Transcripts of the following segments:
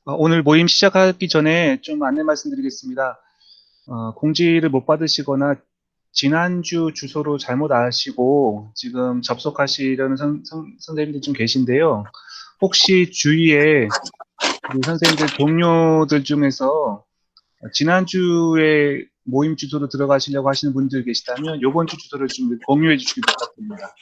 오늘 모임 시작하기 전에 좀 안내 말씀드리겠습니다. 공지를 못 받으시거나 지난주 주소로 잘못 아시고 지금 접속하시려는 선생님들 좀 계신데요. 혹시 주위에 우리 선생님들 동료들 중에서 지난주에 모임 주소로 들어가시려고 하시는 분들 계시다면 이번 주 주소를 좀 공유해 주시기 부탁드립니다.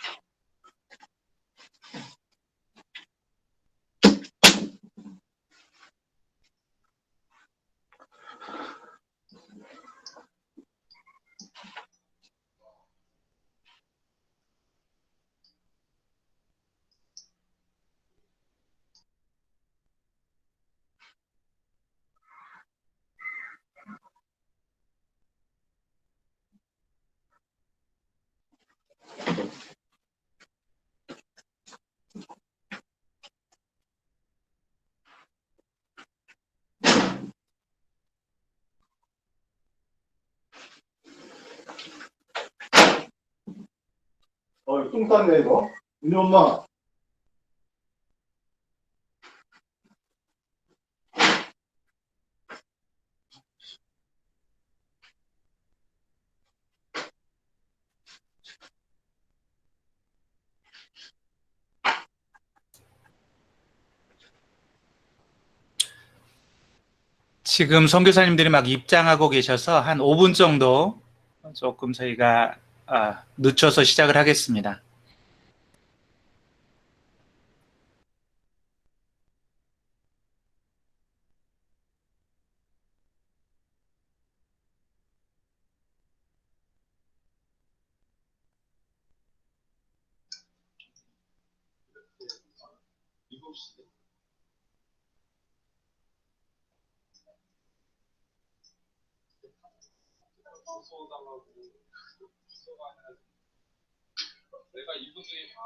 똥 쌌네, 이거. 우리 엄마. 지금 선교사님들이 막 입장하고 계셔서 한 5분 정도 조금 저희가 늦춰서 시작을 하겠습니다. 내가 이분들이 다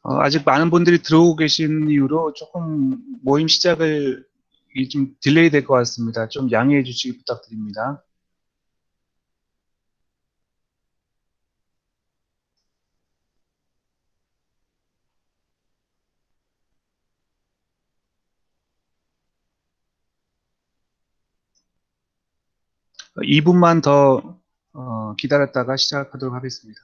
아직 많은 분들이 들어오고 계신 이유로 조금 모임 시작을 좀 딜레이 될 것 같습니다. 좀 양해해 주시기 부탁드립니다. 어, 2분만 더 기다렸다가 시작하도록 하겠습니다.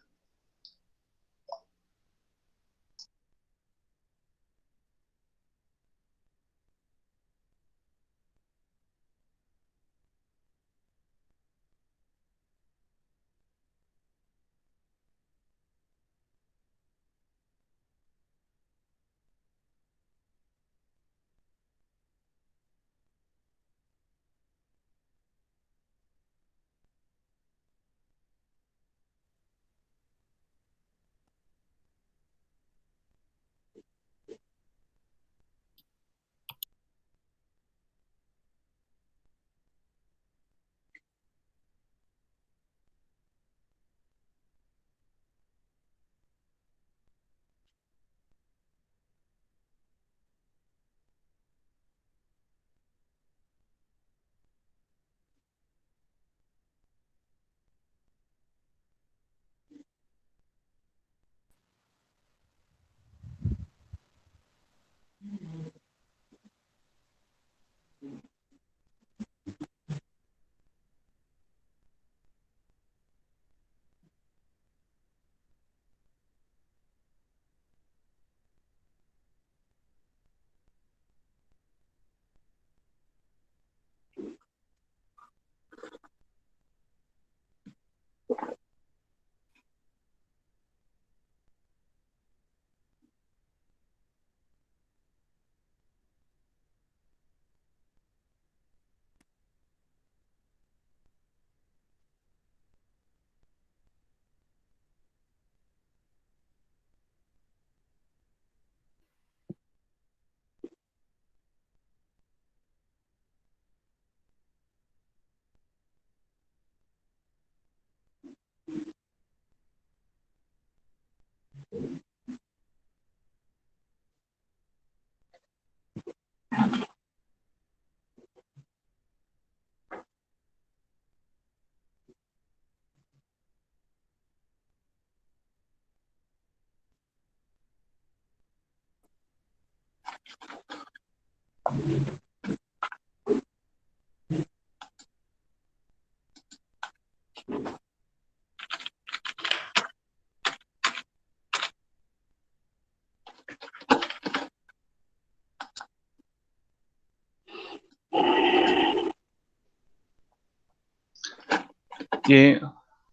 예,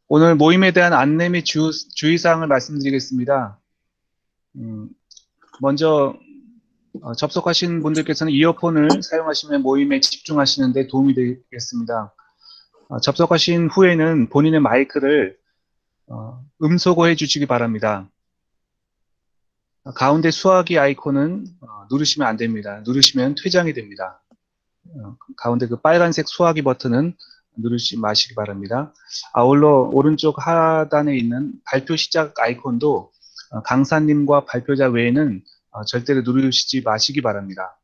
오늘 모임에 대한 안내 및 주의사항을 말씀드리겠습니다. 먼저 접속하신 분들께서는 이어폰을 사용하시면 모임에 집중하시는 데 도움이 되겠습니다. 접속하신 후에는 본인의 마이크를 음소거해 주시기 바랍니다. 가운데 수화기 아이콘은 누르시면 안 됩니다. 누르시면 퇴장이 됩니다. 가운데 그 빨간색 수화기 버튼은 누르지 마시기 바랍니다. 아울러 오른쪽 하단에 있는 발표 시작 아이콘도 강사님과 발표자 외에는 절대로 누르시지 마시기 바랍니다.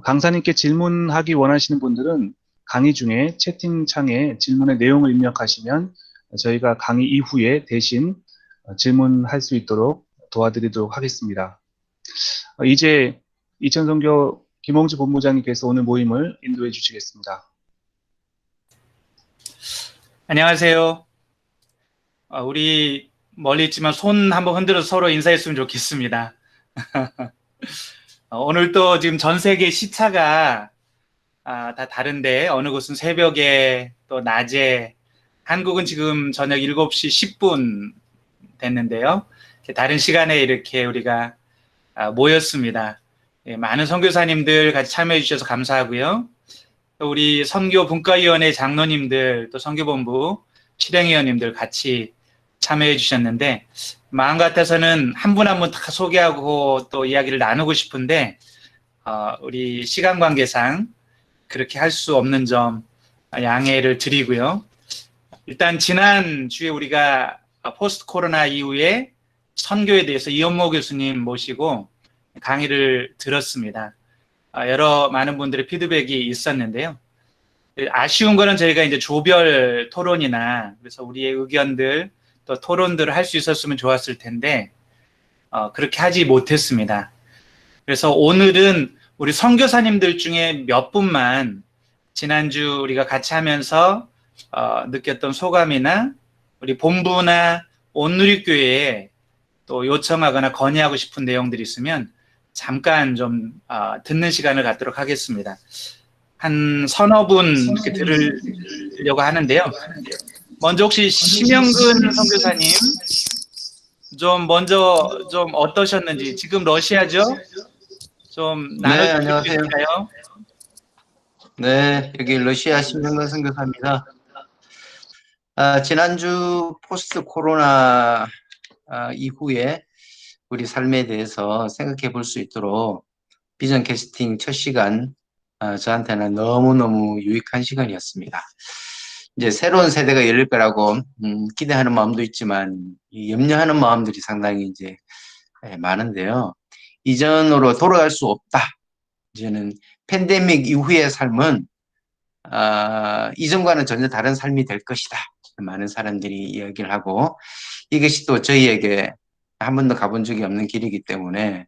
강사님께 질문하기 원하시는 분들은 강의 중에 채팅창에 질문의 내용을 입력하시면 저희가 강의 이후에 대신 질문할 수 있도록 도와드리도록 하겠습니다. 이제 이천선교 김홍주 본부장님께서 오늘 모임을 인도해 주시겠습니다. 안녕하세요. 우리 멀리 있지만 손 한번 흔들어서 서로 인사했으면 좋겠습니다. 오늘 또 지금 전 세계 시차가 다 다른데 어느 곳은 새벽에 또 낮에 한국은 지금 저녁 7시 10분 됐는데요. 다른 시간에 이렇게 우리가 모였습니다. 많은 선교사님들 같이 참여해 주셔서 감사하고요. 또 우리 선교 분과위원회 장로님들 또 선교본부 실행위원님들 같이 참여해 주셨는데 마음 같아서는 한 분 한 분 다 소개하고 또 이야기를 나누고 싶은데 우리 시간 관계상 그렇게 할 수 없는 점 양해를 드리고요. 일단 지난주에 우리가 포스트 코로나 이후에 선교에 대해서 이현모 교수님 모시고 강의를 들었습니다. 여러 많은 분들의 피드백이 있었는데요. 아쉬운 거는 저희가 이제 조별 토론이나 그래서 우리의 의견들 또 토론들을 할 수 있었으면 좋았을 텐데 그렇게 하지 못했습니다. 그래서 오늘은 우리 선교사님들 중에 몇 분만 지난주 우리가 같이 하면서 느꼈던 소감이나 우리 본부나 온누리교회에 또 요청하거나 건의하고 싶은 내용들이 있으면 잠깐 좀 듣는 시간을 갖도록 하겠습니다. 한 서너 분 이렇게 들으려고 하는데요. 먼저 혹시 심영근 선교사님 좀 먼저 좀 어떠셨는지 지금 러시아죠? 좀 네, 나눠주실까요? 네, 여기 러시아 심영근 선교사입니다. 지난주 포스트 코로나 이후에 우리 삶에 대해서 생각해 볼 수 있도록 비전 캐스팅 첫 시간 저한테는 너무너무 유익한 시간이었습니다. 이제 새로운 세대가 열릴 거라고 기대하는 마음도 있지만 염려하는 마음들이 상당히 이제 많은데요. 이전으로 돌아갈 수 없다. 이제는 팬데믹 이후의 삶은 이전과는 전혀 다른 삶이 될 것이다. 많은 사람들이 이야기를 하고 이것이 또 저희에게 한 번도 가본 적이 없는 길이기 때문에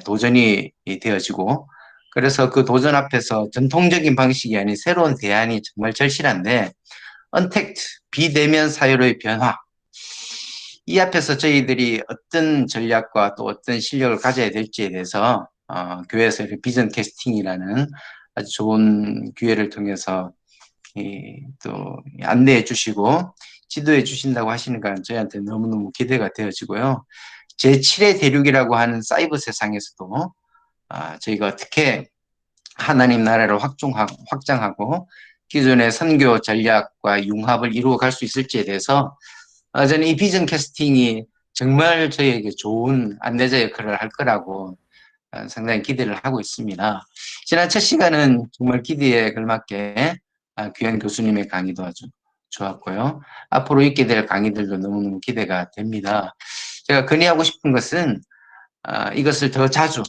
도전이 되어지고 그래서 그 도전 앞에서 전통적인 방식이 아닌 새로운 대안이 정말 절실한데 언택트, 비대면 사회로의 변화 이 앞에서 저희들이 어떤 전략과 또 어떤 실력을 가져야 될지에 대해서 교회에서 비전 캐스팅이라는 아주 좋은 기회를 통해서 또 안내해 주시고 지도해 주신다고 하시니까 저희한테 너무너무 기대가 되어지고요. 제7의 대륙이라고 하는 사이버 세상에서도 저희가 어떻게 하나님 나라를 확장하고 기존의 선교 전략과 융합을 이루어 갈 수 있을지에 대해서 저는 이 비전 캐스팅이 정말 저희에게 좋은 안내자 역할을 할 거라고 상당히 기대를 하고 있습니다. 지난 첫 시간은 정말 기대에 걸맞게 귀한 교수님의 강의도 아주 좋았고요. 앞으로 있게 될 강의들도 너무너무 기대가 됩니다. 제가 건의하고 싶은 것은 이것을 더 자주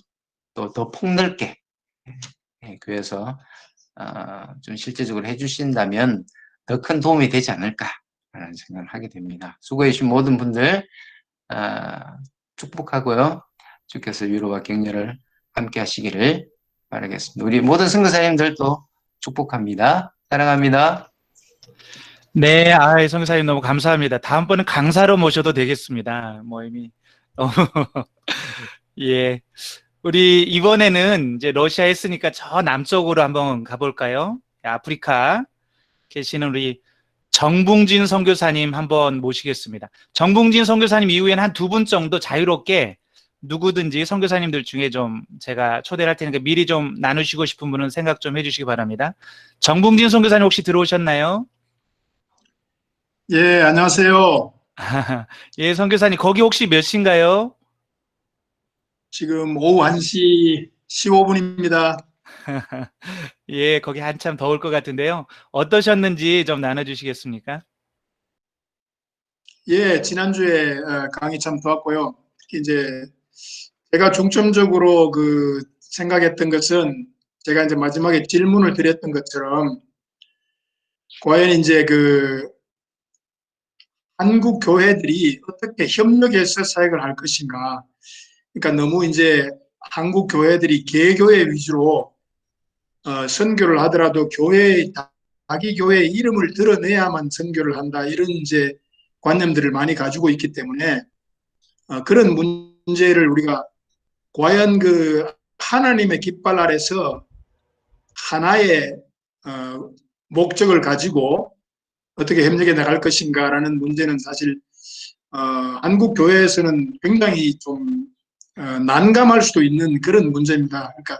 또 더 폭넓게 교회에서 좀 실제적으로 해주신다면 더 큰 도움이 되지 않을까라는 생각을 하게 됩니다. 수고해 주신 모든 분들 축복하고요. 주께서 위로와 격려를 함께 하시기를 바라겠습니다. 우리 모든 선교사님들도 축복합니다. 사랑합니다. 네, 성교사님 너무 감사합니다. 다음번엔 강사로 모셔도 되겠습니다. 뭐 이미 너무 예. 우리 이번에는 이제 러시아 했으니까 저 남쪽으로 한번 가볼까요? 아프리카 계시는 우리 정붕진 선교사님 한번 모시겠습니다. 정붕진 선교사님 이후에는 한 두 분 정도 자유롭게 누구든지 선교사님들 중에 좀 제가 초대를 할 테니까 미리 좀 나누시고 싶은 분은 생각 좀 해주시기 바랍니다. 정붕진 선교사님 혹시 들어오셨나요? 예, 안녕하세요. 예, 선교사님 거기 혹시 몇 시인가요? 지금 오후 1시 15분입니다. 예, 거기 한참 더울 것 같은데요. 어떠셨는지 좀 나눠주시겠습니까? 예, 지난주에 강의 참 좋았고요. 특히 이제 제가 중점적으로 생각했던 것은 제가 이제 마지막에 질문을 드렸던 것처럼 과연 이제 한국 교회들이 어떻게 협력해서 사역을 할 것인가. 그러니까 너무 이제 한국 교회들이 개교회 위주로 선교를 하더라도 자기 교회의 이름을 드러내야만 선교를 한다. 이런 이제 관념들을 많이 가지고 있기 때문에 그런 문제를 우리가 과연 하나님의 깃발 아래서 하나의 목적을 가지고 어떻게 협력해 나갈 것인가라는 문제는 사실 한국 교회에서는 굉장히 좀 난감할 수도 있는 그런 문제입니다. 그러니까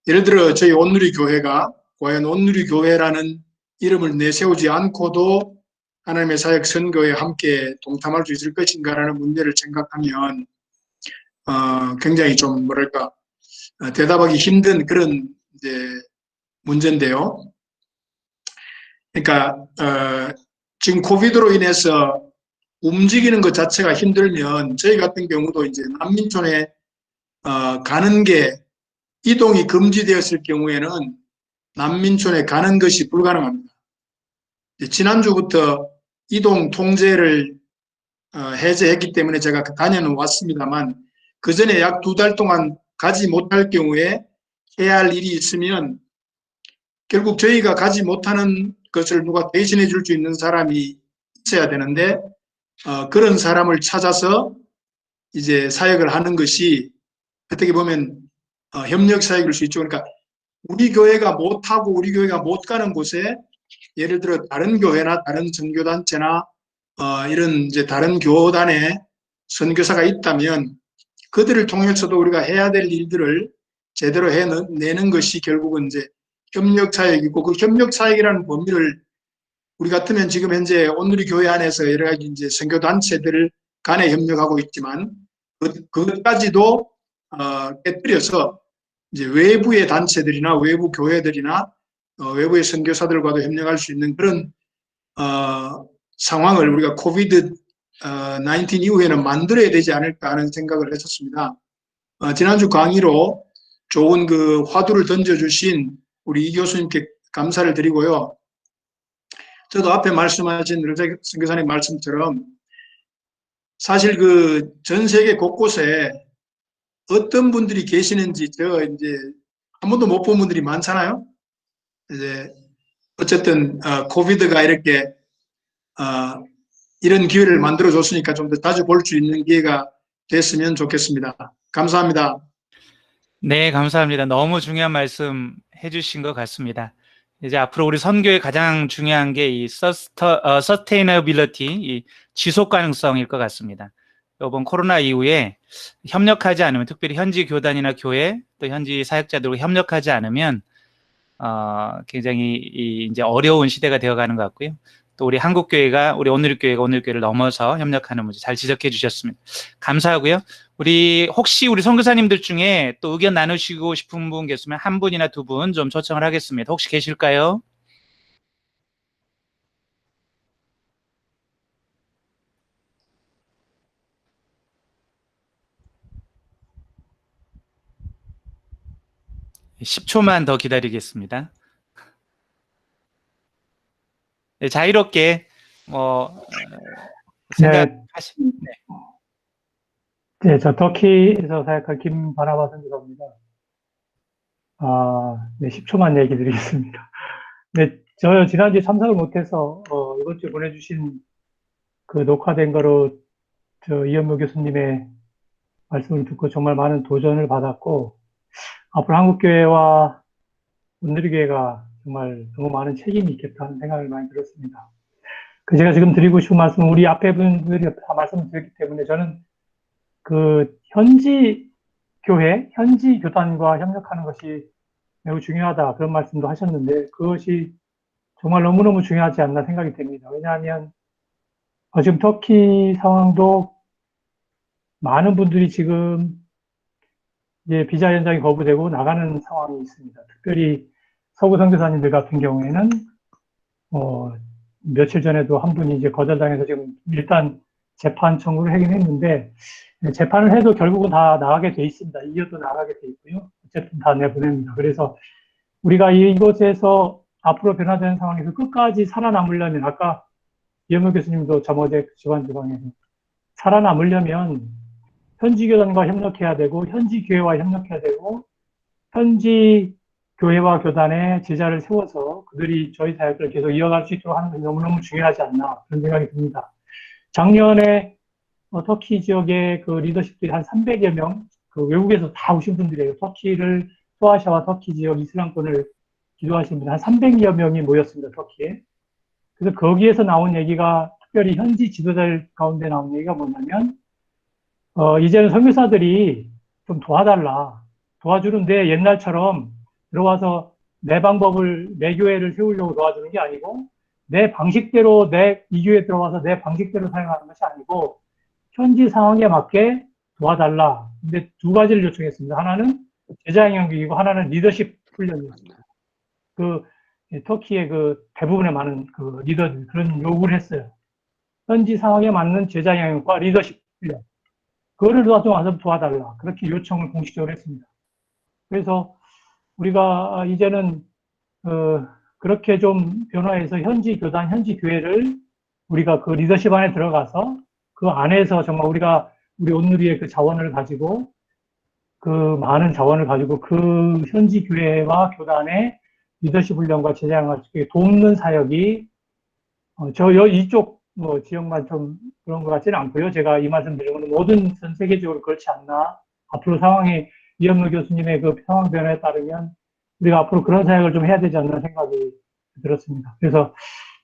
예를 들어 저희 온누리 교회가 과연 온누리 교회라는 이름을 내세우지 않고도 하나님의 사역 선교에 함께 동참할 수 있을 것인가라는 문제를 생각하면 굉장히 좀 뭐랄까 대답하기 힘든 그런 이제 문제인데요. 그러니까 지금 코비드로 인해서 움직이는 것 자체가 힘들면 저희 같은 경우도 이제 난민촌에 가는 게 이동이 금지되었을 경우에는 난민촌에 가는 것이 불가능합니다. 지난주부터 이동 통제를 해제했기 때문에 제가 다녀는 왔습니다만 그 전에 약 2달 동안 가지 못할 경우에 해야 할 일이 있으면 결국 저희가 가지 못하는 것을 누가 대신해 줄 수 있는 사람이 있어야 되는데 그런 사람을 찾아서 이제 사역을 하는 것이 어떻게 보면 협력 사역일 수 있죠. 그러니까 우리 교회가 못하고 우리 교회가 못 가는 곳에 예를 들어 다른 교회나 다른 선교단체나 이런 이제 다른 교단에 선교사가 있다면 그들을 통해서도 우리가 해야 될 일들을 제대로 해내는 것이 결국은 이제 협력 사역이고 그 협력 사역이라는 범위를 우리 같으면 지금 현재 온누리 교회 안에서 여러 가지 이제 선교단체들 간에 협력하고 있지만 그것까지도 깨뜨려서 이제 외부의 단체들이나 외부 교회들이나 외부의 선교사들과도 협력할 수 있는 그런 상황을 우리가 코비드 19 이후에는 만들어야 되지 않을까 하는 생각을 했었습니다. 지난주 강의로 좋은 화두를 던져주신 우리 이 교수님께 감사를 드리고요. 저도 앞에 말씀하신 선교사님 말씀처럼 사실 전 세계 곳곳에 어떤 분들이 계시는지 제가 이제 한 번도 못 본 분들이 많잖아요. 이제 어쨌든 코비드가 이렇게 이런 기회를 만들어 줬으니까 좀 더 자주 볼 수 있는 기회가 됐으면 좋겠습니다. 감사합니다. 네, 감사합니다. 너무 중요한 말씀 해주신 것 같습니다. 이제 앞으로 우리 선교의 가장 중요한 게 이 서스테이너빌리티, 이 지속 가능성일 것 같습니다. 이번 코로나 이후에 협력하지 않으면, 특별히 현지 교단이나 교회 또 현지 사역자들과 협력하지 않으면 굉장히 이제 어려운 시대가 되어가는 것 같고요. 또 우리 한국 교회가 우리 온누리 교회를 넘어서 협력하는 문제 잘 지적해 주셨습니다. 감사하고요. 혹시 우리 선교사님들 중에 또 의견 나누시고 싶은 분 계시면 한 분이나 두 분 좀 초청을 하겠습니다. 혹시 계실까요? (10초만) 더 기다리겠습니다. 네, 자유롭게 생각하시. 네. 네, 저 터키에서 사역한 김바나바 선교사입니다. 네, 10초만 얘기 드리겠습니다. 네, 저 지난주에 참석을 못해서, 이번 주에 보내주신 그 녹화된 거로 이현무 교수님의 말씀을 듣고 정말 많은 도전을 받았고, 앞으로 한국교회와 온누리교회가 정말 너무 많은 책임이 있겠다는 생각을 많이 들었습니다. 제가 지금 드리고 싶은 말씀은 우리 앞에 분들이 다 말씀을 드렸기 때문에 저는 그 현지 교회, 현지 교단과 협력하는 것이 매우 중요하다. 그런 말씀도 하셨는데 그것이 정말 너무너무 중요하지 않나 생각이 됩니다. 왜냐하면 지금 터키 상황도 많은 분들이 지금 이제 비자 연장이 거부되고 나가는 상황이 있습니다. 특별히 서구 선교사님들 같은 경우에는 며칠 전에도 한 분이 이제 거절당해서 지금 일단 재판 청구를 하긴 했는데 재판을 해도 결국은 다 나가게 돼 있습니다. 이어도 나가게 돼 있고요. 어쨌든 다 내보냅니다. 그래서 우리가 이곳에서 앞으로 변화되는 상황에서 끝까지 살아남으려면 아까 이현무 교수님도 저번에 주간주방에서 살아남으려면 현지 교단과 협력해야 되고 현지 교회와 협력해야 되고 현지 교회와 교단의 제자를 세워서 그들이 저희 사역을 계속 이어갈 수 있도록 하는 것이 너무너무 중요하지 않나 그런 생각이 듭니다. 작년에 터키 지역의 그 리더십들이 한 300여 명, 그 외국에서 다 오신 분들이에요. 터키를, 소아시아와 터키 지역 이슬람권을 기도하신 분들 한 300여 명이 모였습니다. 터키에. 그래서 거기에서 나온 얘기가 특별히 현지 지도자들 가운데 나온 얘기가 뭐냐면 이제는 선교사들이 좀 도와달라. 도와주는데 옛날처럼 들어와서 내 방법을, 내 교회를 세우려고 도와주는 게 아니고 내 방식대로 이 교회에 들어와서 내 방식대로 사용하는 것이 아니고 현지 상황에 맞게 도와달라. 근데 두 가지를 요청했습니다. 하나는 제자 양육이고 하나는 리더십 훈련이었습니다. 터키의 그 대부분의 많은 그 리더들 그런 요구를 했어요. 현지 상황에 맞는 제자 양육과 리더십 훈련. 그거를 와서 도와달라. 그렇게 요청을 공식적으로 했습니다. 그래서 우리가 이제는 그렇게 좀 변화해서 현지 교단, 현지 교회를 우리가 그 리더십 안에 들어가서 그 안에서 정말 우리 온누리의 그 자원을 가지고 그 많은 자원을 가지고 그 현지 교회와 교단의 리더십 훈련과 제자양을 돕는 사역이 이쪽 지역만 좀 그런 것 같지는 않고요. 제가 이 말씀 드리는 건 모든 전 세계적으로 그렇지 않나. 앞으로 상황이 이현무 교수님의 그 상황 변화에 따르면 우리가 앞으로 그런 사역을 좀 해야 되지 않나 생각이 들었습니다. 그래서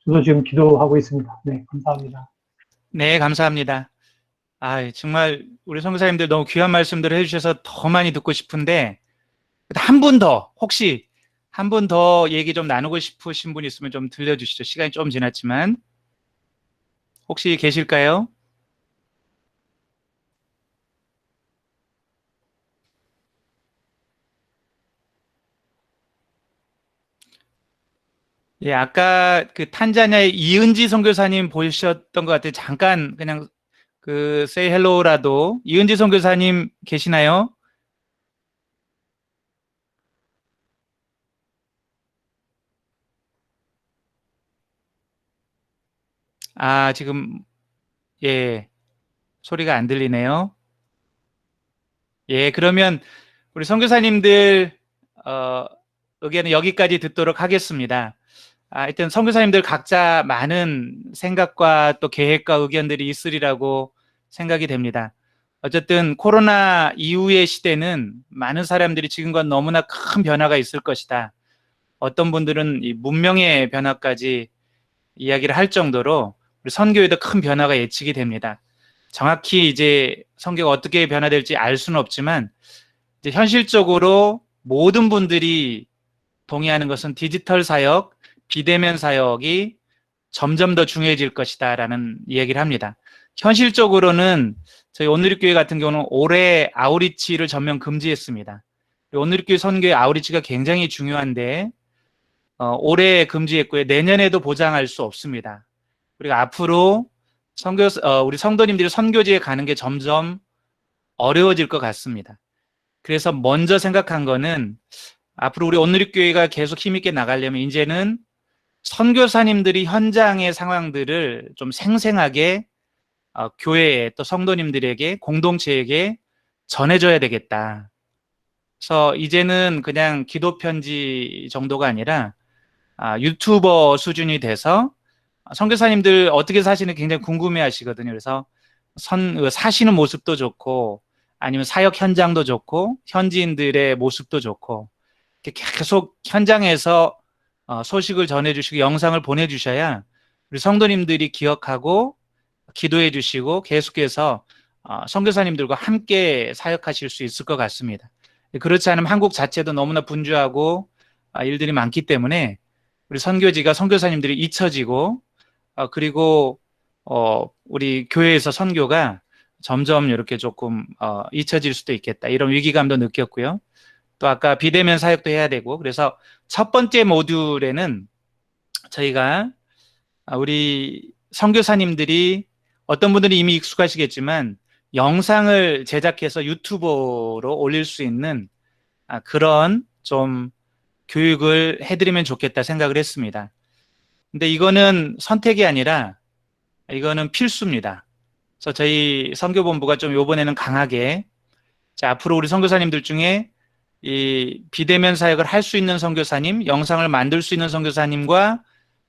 저도 지금 기도하고 있습니다. 네, 감사합니다. 네, 감사합니다. 정말 우리 선교사님들 너무 귀한 말씀들을 해주셔서 더 많이 듣고 싶은데 한 분 더, 혹시 한 분 더 얘기 좀 나누고 싶으신 분 있으면 좀 들려주시죠. 시간이 좀 지났지만 혹시 계실까요? 예, 아까 그 탄자니아의 이은지 선교사님 보셨던 것 같아요. 잠깐 그냥 say hello라도. 이은지 선교사님 계시나요? 지금 예, 소리가 안 들리네요. 예, 그러면 우리 선교사님들 의견은 여기까지 듣도록 하겠습니다. 하여튼 선교사님들 각자 많은 생각과 또 계획과 의견들이 있으리라고 생각이 됩니다. 어쨌든 코로나 이후의 시대는 많은 사람들이 지금과는 너무나 큰 변화가 있을 것이다. 어떤 분들은 이 문명의 변화까지 이야기를 할 정도로 우리 선교에도 큰 변화가 예측이 됩니다. 정확히 이제 선교가 어떻게 변화될지 알 수는 없지만 이제 현실적으로 모든 분들이 동의하는 것은 디지털 사역, 비대면 사역이 점점 더 중요해질 것이다라는 이야기를 합니다. 현실적으로는 저희 온누리교회 같은 경우는 올해 아우리치를 전면 금지했습니다. 온누리교회 선교의 아우리치가 굉장히 중요한데 올해 금지했고요. 내년에도 보장할 수 없습니다. 우리가 앞으로 우리 성도님들이 선교지에 가는 게 점점 어려워질 것 같습니다. 그래서 먼저 생각한 거는 앞으로 우리 온누리교회가 계속 힘있게 나가려면 이제는 선교사님들이 현장의 상황들을 좀 생생하게 교회에 또 성도님들에게 공동체에게 전해줘야 되겠다. 그래서 이제는 그냥 기도 편지 정도가 아니라 유튜버 수준이 돼서 선교사님들 어떻게 사시는 굉장히 궁금해 하시거든요. 그래서 사시는 모습도 좋고 아니면 사역 현장도 좋고 현지인들의 모습도 좋고 이렇게 계속 현장에서 소식을 전해주시고 영상을 보내주셔야 우리 성도님들이 기억하고 기도해 주시고 계속해서 선교사님들과 함께 사역하실 수 있을 것 같습니다. 그렇지 않으면 한국 자체도 너무나 분주하고 일들이 많기 때문에 우리 선교지가 선교사님들이 잊혀지고 그리고 우리 교회에서 선교가 점점 이렇게 조금 잊혀질 수도 있겠다, 이런 위기감도 느꼈고요. 또 아까 비대면 사역도 해야 되고, 그래서 첫 번째 모듈에는 저희가 우리 선교사님들이 어떤 분들은 이미 익숙하시겠지만 영상을 제작해서 유튜브로 올릴 수 있는 그런 좀 교육을 해드리면 좋겠다 생각을 했습니다. 근데 이거는 선택이 아니라 이거는 필수입니다. 그래서 저희 선교본부가 좀 이번에는 강하게 앞으로 우리 선교사님들 중에 이 비대면 사역을 할 수 있는 선교사님, 영상을 만들 수 있는 선교사님과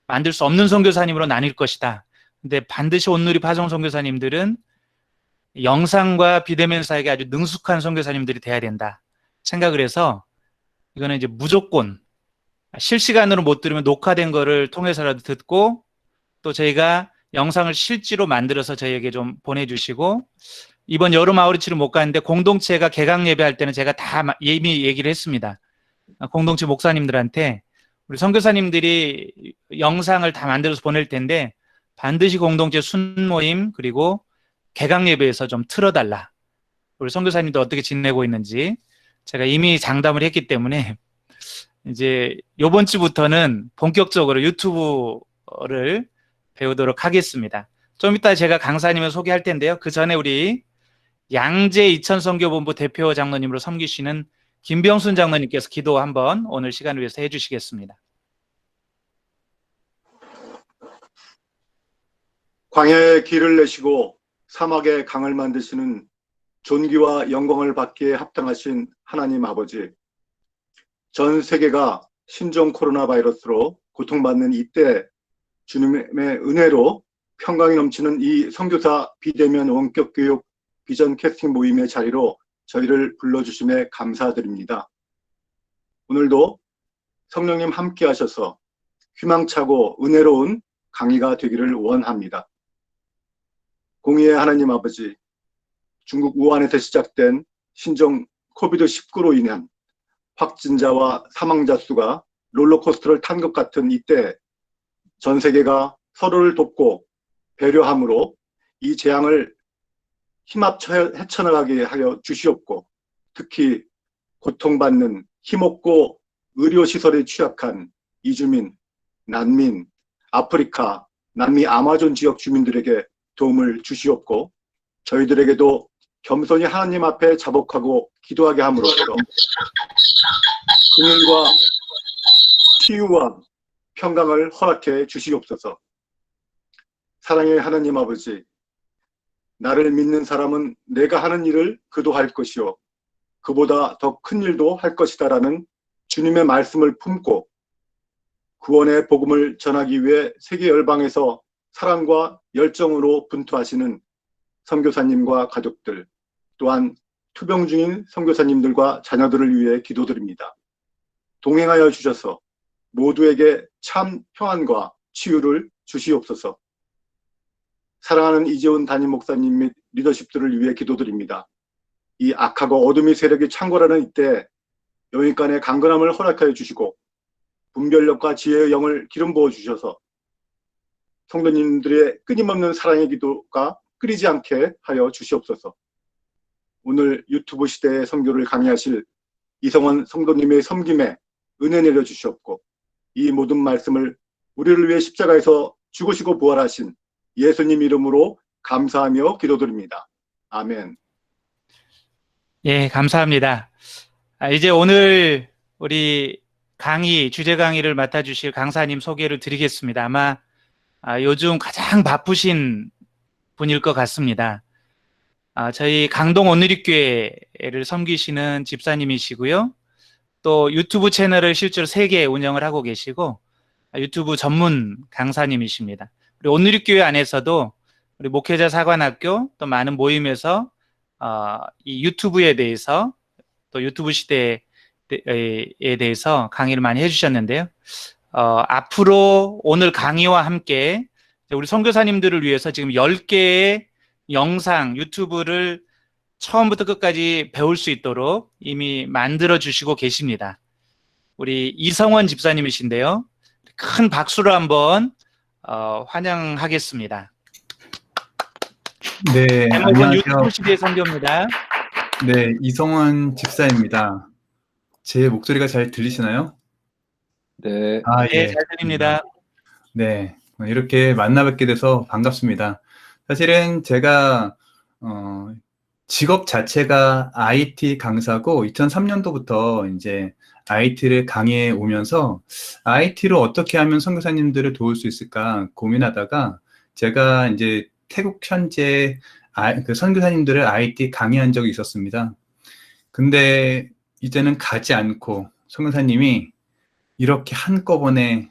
만들 수 없는 선교사님으로 나뉠 것이다. 근데 반드시 온누리 파송 선교사님들은 영상과 비대면 사역에 아주 능숙한 선교사님들이 돼야 된다 생각을 해서 이거는 이제 무조건 실시간으로 못 들으면 녹화된 거를 통해서라도 듣고 또 저희가 영상을 실제로 만들어서 저희에게 좀 보내주시고, 이번 여름 아우리치를 못 가는데 공동체가 개강 예배할 때는 제가 다 이미 얘기를 했습니다. 공동체 목사님들한테 우리 선교사님들이 영상을 다 만들어서 보낼 텐데 반드시 공동체 순모임 그리고 개강 예배에서 좀 틀어달라. 우리 선교사님들 어떻게 지내고 있는지 제가 이미 장담을 했기 때문에 이제 요번 주부터는 본격적으로 유튜브를 배우도록 하겠습니다. 좀 이따 제가 강사님을 소개할 텐데요. 그 전에 우리 양재 이천선교본부 대표 장로님으로 섬기시는 김병순 장로님께서 기도 한번 오늘 시간을 위해서 해주시겠습니다. 광야에 길을 내시고 사막에 강을 만드시는 존귀와 영광을 받기에 합당하신 하나님 아버지, 전 세계가 신종 코로나 바이러스로 고통받는 이때 주님의 은혜로 평강이 넘치는 이 선교사 비대면 원격 교육 비전 캐스팅 모임의 자리로 저희를 불러주심에 감사드립니다. 오늘도 성령님 함께 하셔서 희망차고 은혜로운 강의가 되기를 원합니다. 공의의 하나님 아버지, 중국 우한에서 시작된 신종 코비드-19로 인한 확진자와 사망자 수가 롤러코스터를 탄 것 같은 이때 전 세계가 서로를 돕고 배려함으로 이 재앙을 힘합쳐 헤쳐나가게 하여 주시옵고, 특히 고통받는 힘없고 의료시설에 취약한 이주민, 난민, 아프리카, 남미 아마존 지역 주민들에게 도움을 주시옵고, 저희들에게도 겸손히 하나님 앞에 자복하고 기도하게 함으로써 긍휼과 치유와 평강을 허락해 주시옵소서. 사랑의 하나님 아버지, 나를 믿는 사람은 내가 하는 일을 그도 할 것이요 그보다 더 큰 일도 할 것이다 라는 주님의 말씀을 품고 구원의 복음을 전하기 위해 세계 열방에서 사랑과 열정으로 분투하시는 선교사님과 가족들, 또한 투병 중인 선교사님들과 자녀들을 위해 기도드립니다. 동행하여 주셔서 모두에게 참 평안과 치유를 주시옵소서. 사랑하는 이재훈 담임 목사님 및 리더십들을 위해 기도드립니다. 이 악하고 어둠의 세력이 창궐하는 이때 영육간의 강건함을 허락하여 주시고 분별력과 지혜의 영을 기름 부어 주셔서 성도님들의 끊임없는 사랑의 기도가 끊이지 않게 하여 주시옵소서. 오늘 유튜브 시대의 선교를 강의하실 이성원 성도님의 섬김에 은혜 내려 주시옵고, 이 모든 말씀을 우리를 위해 십자가에서 죽으시고 부활하신 예수님 이름으로 감사하며 기도드립니다. 아멘. 예, 감사합니다. 이제 오늘 우리 주제 강의를 맡아주실 강사님 소개를 드리겠습니다. 아마 요즘 가장 바쁘신 분일 것 같습니다. 저희 강동 온누리교회를 섬기시는 집사님이시고요. 또 유튜브 채널을 실제로 3개 운영을 하고 계시고 유튜브 전문 강사님이십니다. 우리 온누리교회 안에서도 우리 목회자 사관학교 또 많은 모임에서 이 유튜브에 대해서 또 유튜브 시대에 대해서 강의를 많이 해주셨는데요. 앞으로 오늘 강의와 함께 우리 선교사님들을 위해서 지금 10개의 영상 유튜브를 처음부터 끝까지 배울 수 있도록 이미 만들어 주시고 계십니다. 우리 이성원 집사님이신데요. 큰 박수로 한번 환영하겠습니다. 네, 제목은 안녕하세요. 유튜브 시대의 선교입니다. 네, 이성원 집사입니다. 제 목소리가 잘 들리시나요? 네, 아, 네, 예. 잘 들립니다. 네, 이렇게 만나 뵙게 돼서 반갑습니다. 사실은 제가 직업 자체가 IT 강사고 2003년도부터 이제 IT를 강의해 오면서 IT로 어떻게 하면 선교사님들을 도울 수 있을까 고민하다가 제가 이제 태국 현재 그 선교사님들을 IT 강의한 적이 있었습니다. 근데 이제는 가지 않고 선교사님이 이렇게 한꺼번에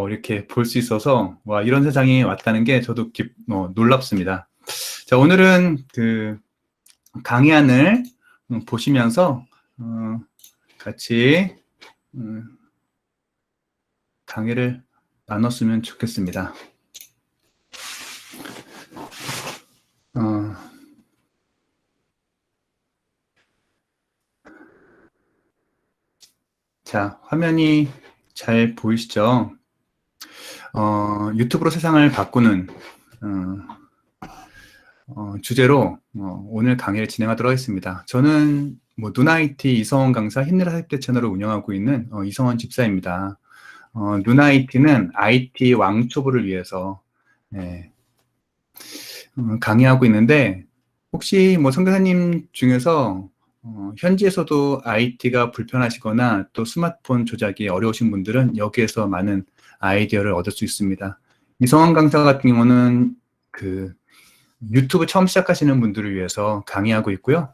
이렇게 볼 수 있어서 와, 이런 세상이 왔다는 게 저도 놀랍습니다. 자, 오늘은 그 강의안을 보시면서 같이 강의를 나눴으면 좋겠습니다. 자, 화면이 잘 보이시죠? 유튜브로 세상을 바꾸는 주제로 오늘 강의를 진행하도록 하겠습니다. 저는 누나IT 이성원 강사 힘내라 40대 채널을 운영하고 있는 이성원 집사입니다. 누나IT는 IT 왕초보를 위해서 강의하고 있는데 혹시 선교사님 중에서 현지에서도 IT가 불편하시거나 또 스마트폰 조작이 어려우신 분들은 여기에서 많은 아이디어를 얻을 수 있습니다. 이성원 강사 같은 경우는 그 유튜브 처음 시작하시는 분들을 위해서 강의하고 있고요.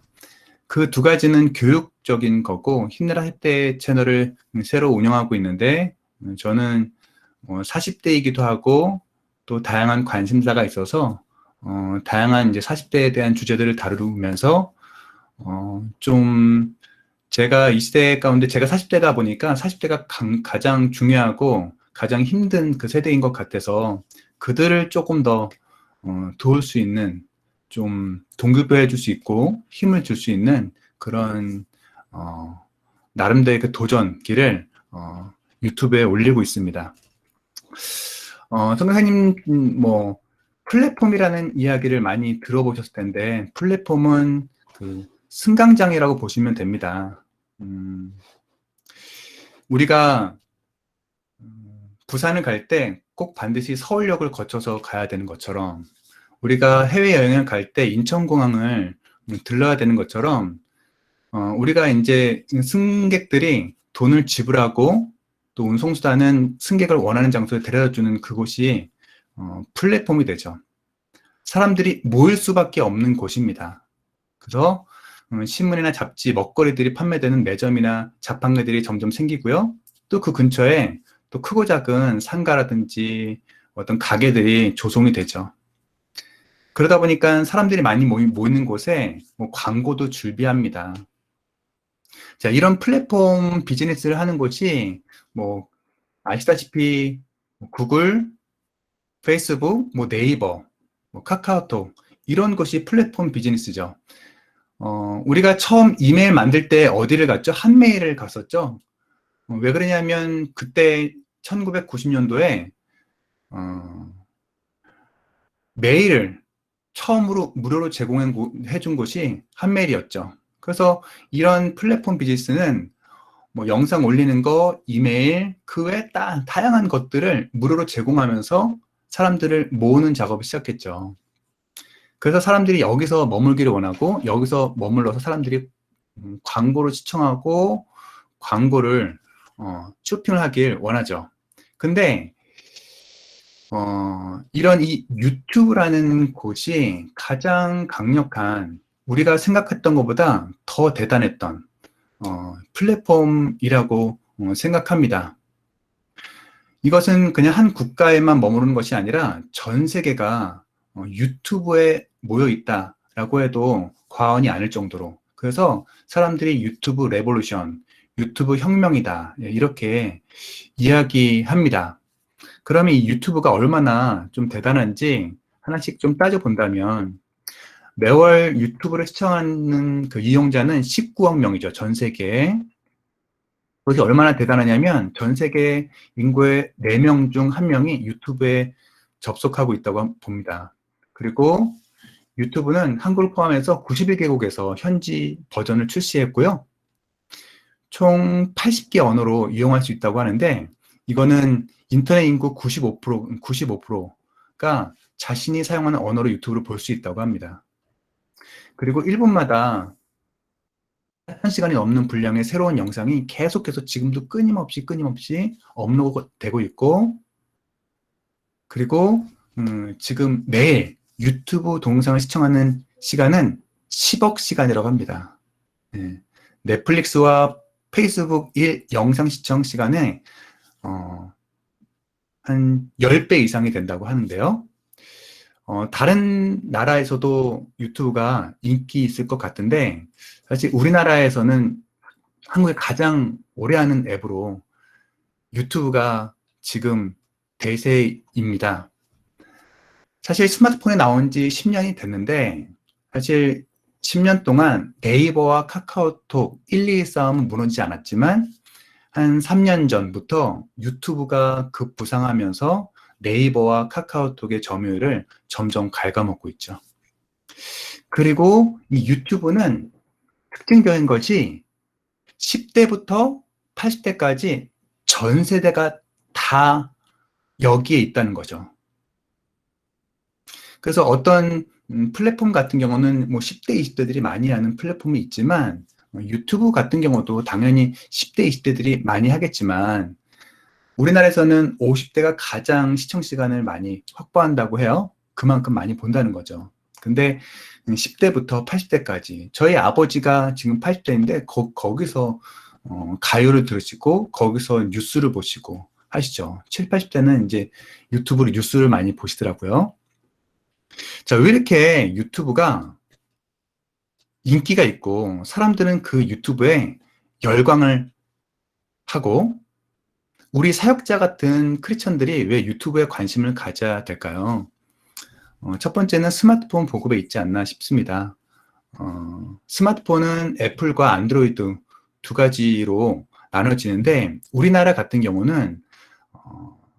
그 두 가지는 교육적인 거고 힘내라 10대 채널을 새로 운영하고 있는데 저는 40대이기도 하고 또 다양한 관심사가 있어서 다양한 이제 40대에 대한 주제들을 다루면서 좀 제가 이 시대 가운데 제가 40대다 보니까 40대가 가장 중요하고 가장 힘든 그 세대인 것 같아서 그들을 조금 더 도울 수 있는 좀 동급해 줄 수 있고 힘을 줄 수 있는 그런 나름대로의 그 도전기를 유튜브에 올리고 있습니다. 선생님 플랫폼이라는 이야기를 많이 들어보셨을 텐데 플랫폼은 그 승강장이라고 보시면 됩니다. 우리가 부산을 갈 때 꼭 반드시 서울역을 거쳐서 가야 되는 것처럼 우리가 해외여행을 갈 때 인천공항을 들러야 되는 것처럼 우리가 이제 승객들이 돈을 지불하고 또 운송수단은 승객을 원하는 장소에 데려다주는 그곳이 플랫폼이 되죠. 사람들이 모일 수밖에 없는 곳입니다. 그래서 신문이나 잡지, 먹거리들이 판매되는 매점이나 자판기들이 점점 생기고요. 또 그 근처에 또 크고 작은 상가라든지 어떤 가게들이 조성이 되죠. 그러다 보니까 사람들이 많이 모이는 곳에 광고도 줄비합니다. 자, 이런 플랫폼 비즈니스를 하는 곳이 아시다시피 구글, 페이스북, 네이버, 카카오톡 이런 것이 플랫폼 비즈니스죠. 우리가 처음 이메일 만들 때 어디를 갔죠? 한메일을 갔었죠. 왜 그러냐면 그때 1990년도에 메일을 처음으로 무료로 제공해 준 곳이 한메일이었죠. 그래서 이런 플랫폼 비즈니스는 영상 올리는 거, 이메일, 그 외 다양한 것들을 무료로 제공하면서 사람들을 모으는 작업을 시작했죠. 그래서 사람들이 여기서 머물기를 원하고 여기서 머물러서 사람들이 광고를 시청하고 광고를 쇼핑을 하길 원하죠. 근데 이런 이 유튜브라는 곳이 가장 강력한, 우리가 생각했던 것보다 더 대단했던 플랫폼이라고 생각합니다. 이것은 그냥 한 국가에만 머무르는 것이 아니라 전 세계가 유튜브에 모여 있다라고 해도 과언이 아닐 정도로, 그래서 사람들이 유튜브 레볼루션, 유튜브 혁명이다, 이렇게 이야기합니다. 그러면 이 유튜브가 얼마나 좀 대단한지 하나씩 좀 따져본다면, 매월 유튜브를 시청하는 그 이용자는 19억 명이죠, 전 세계에. 그것이 얼마나 대단하냐면 전 세계 인구의 4명 중 1명이 유튜브에 접속하고 있다고 봅니다. 그리고 유튜브는 한국을 포함해서 91개국에서 현지 버전을 출시했고요. 총 80개 언어로 이용할 수 있다고 하는데, 이거는 인터넷 인구 95%가 자신이 사용하는 언어로 유튜브를 볼 수 있다고 합니다. 그리고 1분마다 1시간이 넘는 분량의 새로운 영상이 계속해서 지금도 끊임없이 업로드되고 있고, 그리고 지금 매일 유튜브 동영상을 시청하는 시간은 10억 시간이라고 합니다. 네. 넷플릭스와 페이스북 영상 시청 시간에 한 10배 이상이 된다고 하는데요. 다른 나라에서도 유튜브가 인기 있을 것 같은데, 사실 우리나라에서는 한국에 가장 오래 하는 앱으로 유튜브가 지금 대세입니다. 사실 스마트폰에 나온 지 10년이 됐는데, 사실 10년 동안 네이버와 카카오톡 1, 2위 싸움은 무너지지 않았지만, 한 3년 전부터 유튜브가 급부상하면서 네이버와 카카오톡의 점유율을 점점 갉아먹고 있죠. 그리고 이 유튜브는 특징적인 것이 10대부터 80대까지 전 세대가 다 여기에 있다는 거죠. 그래서 어떤 플랫폼 같은 경우는 뭐 10대, 20대들이 많이 하는 플랫폼이 있지만, 유튜브 같은 경우도 당연히 10대, 20대들이 많이 하겠지만, 우리나라에서는 50대가 가장 시청 시간을 많이 확보한다고 해요. 그만큼 많이 본다는 거죠. 근데 10대부터 80대까지, 저희 아버지가 지금 80대인데 거기서 가요를 들으시고 거기서 뉴스를 보시고 하시죠. 7, 80대는 이제 유튜브로 뉴스를 많이 보시더라고요. 자, 왜 이렇게 유튜브가 인기가 있고 사람들은 그 유튜브에 열광을 하고, 우리 사역자 같은 크리스천들이 왜 유튜브에 관심을 가져야 될까요? 첫 번째는 스마트폰 보급에 있지 않나 싶습니다. 스마트폰은 애플과 안드로이드 두 가지로 나눠지는데, 우리나라 같은 경우는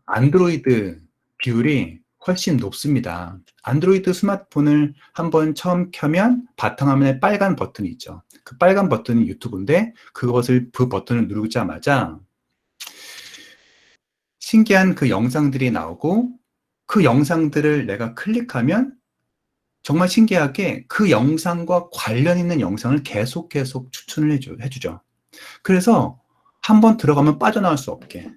안드로이드 비율이 훨씬 높습니다. 안드로이드 스마트폰을 한번 처음 켜면 바탕화면에 빨간 버튼이 있죠. 그 빨간 버튼이 유튜브인데, 그 버튼을 누르자마자 신기한 그 영상들이 나오고, 그 영상들을 내가 클릭하면 정말 신기하게 그 영상과 관련 있는 영상을 계속 추천을 해주죠. 그래서 한번 들어가면 빠져나올 수 없게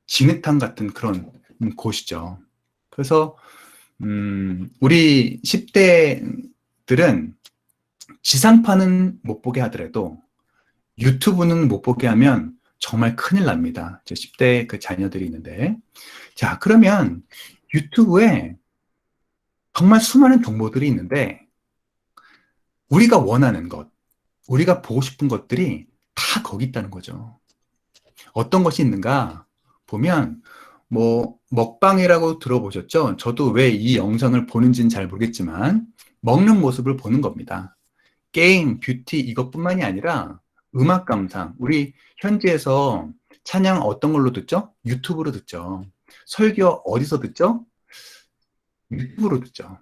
진흙탕 같은 그런 곳이죠. 그래서 우리 10대들은 지상파는 못 보게 하더라도 유튜브는 못 보게 하면 정말 큰일 납니다. 10대 그 자녀들이 있는데. 자, 그러면 유튜브에 정말 수많은 정보들이 있는데, 우리가 원하는 것, 우리가 보고 싶은 것들이 다 거기 있다는 거죠. 어떤 것이 있는가 보면, 뭐 먹방이라고 들어보셨죠? 저도 왜 이 영상을 보는지는 잘 모르겠지만 먹는 모습을 보는 겁니다. 게임, 뷰티 이것뿐만이 아니라 음악 감상, 우리 현지에서 찬양 어떤 걸로 듣죠? 유튜브로 듣죠. 설교 어디서 듣죠? 유튜브로 듣죠.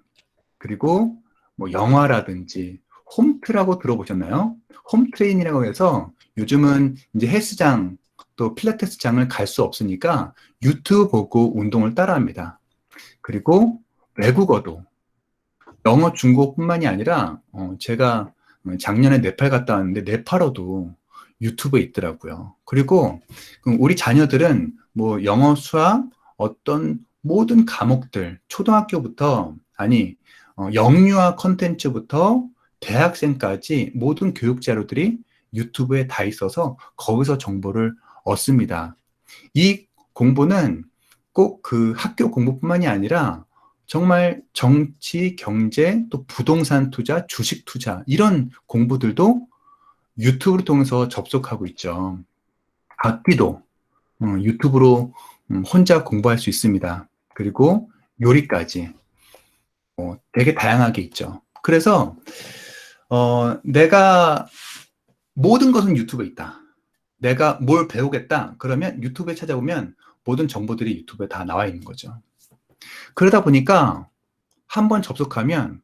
그리고 뭐 영화라든지 홈트라고 들어보셨나요? 홈트레인이라고 해서 요즘은 이제 헬스장 또 필라테스장을 갈 수 없으니까 유튜브 보고 운동을 따라합니다. 그리고 외국어도 영어, 중국어뿐만이 아니라 제가 작년에 네팔 갔다 왔는데 네팔어도 유튜브에 있더라고요. 그리고 우리 자녀들은 뭐 영어, 수학, 어떤 모든 과목들, 초등학교부터, 아니, 영유아 콘텐츠부터 대학생까지 모든 교육 자료들이 유튜브에 다 있어서 거기서 정보를 얻습니다. 이 공부는 꼭 그 학교 공부뿐만이 아니라 정말 정치, 경제, 또 부동산 투자, 주식 투자 이런 공부들도 유튜브를 통해서 접속하고 있죠. 악기도 유튜브로 혼자 공부할 수 있습니다. 그리고 요리까지 되게 다양하게 있죠. 그래서 내가 모든 것은 유튜브에 있다. 내가 뭘 배우겠다. 그러면 유튜브에 찾아보면 모든 정보들이 유튜브에 다 나와 있는 거죠. 그러다 보니까 한번 접속하면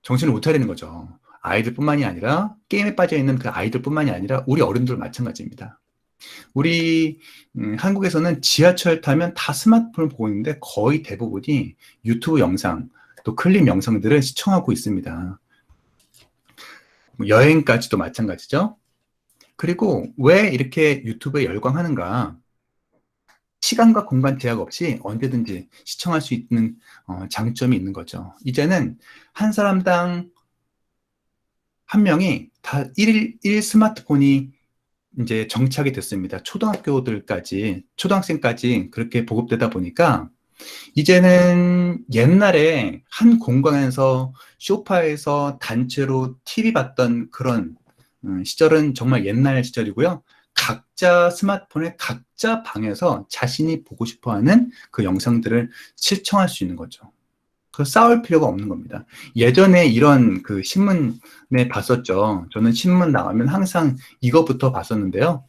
정신을 못 차리는 거죠. 아이들뿐만이 아니라 게임에 빠져 있는 그 아이들뿐만이 아니라 우리 어른들 마찬가지입니다. 우리 한국에서는 지하철 타면 다 스마트폰을 보고 있는데 거의 대부분이 유튜브 영상 또 클립 영상들을 시청하고 있습니다. 여행까지도 마찬가지죠. 그리고 왜 이렇게 유튜브에 열광하는가? 시간과 공간 제약 없이 언제든지 시청할 수 있는 장점이 있는 거죠. 이제는 한 사람당 한 명이 다 1 스마트폰이 이제 정착이 됐습니다. 초등학생까지 그렇게 보급되다 보니까 이제는 옛날에 한 공간에서 소파에서 단체로 TV 봤던 그런 시절은 정말 옛날 시절이고요. 각자 스마트폰에 각자 방에서 자신이 보고 싶어하는 그 영상들을 시청할 수 있는 거죠. 그 싸울 필요가 없는 겁니다. 예전에 이런 그 신문에 봤었죠. 저는 신문 나가면 항상 이것부터 봤었는데요.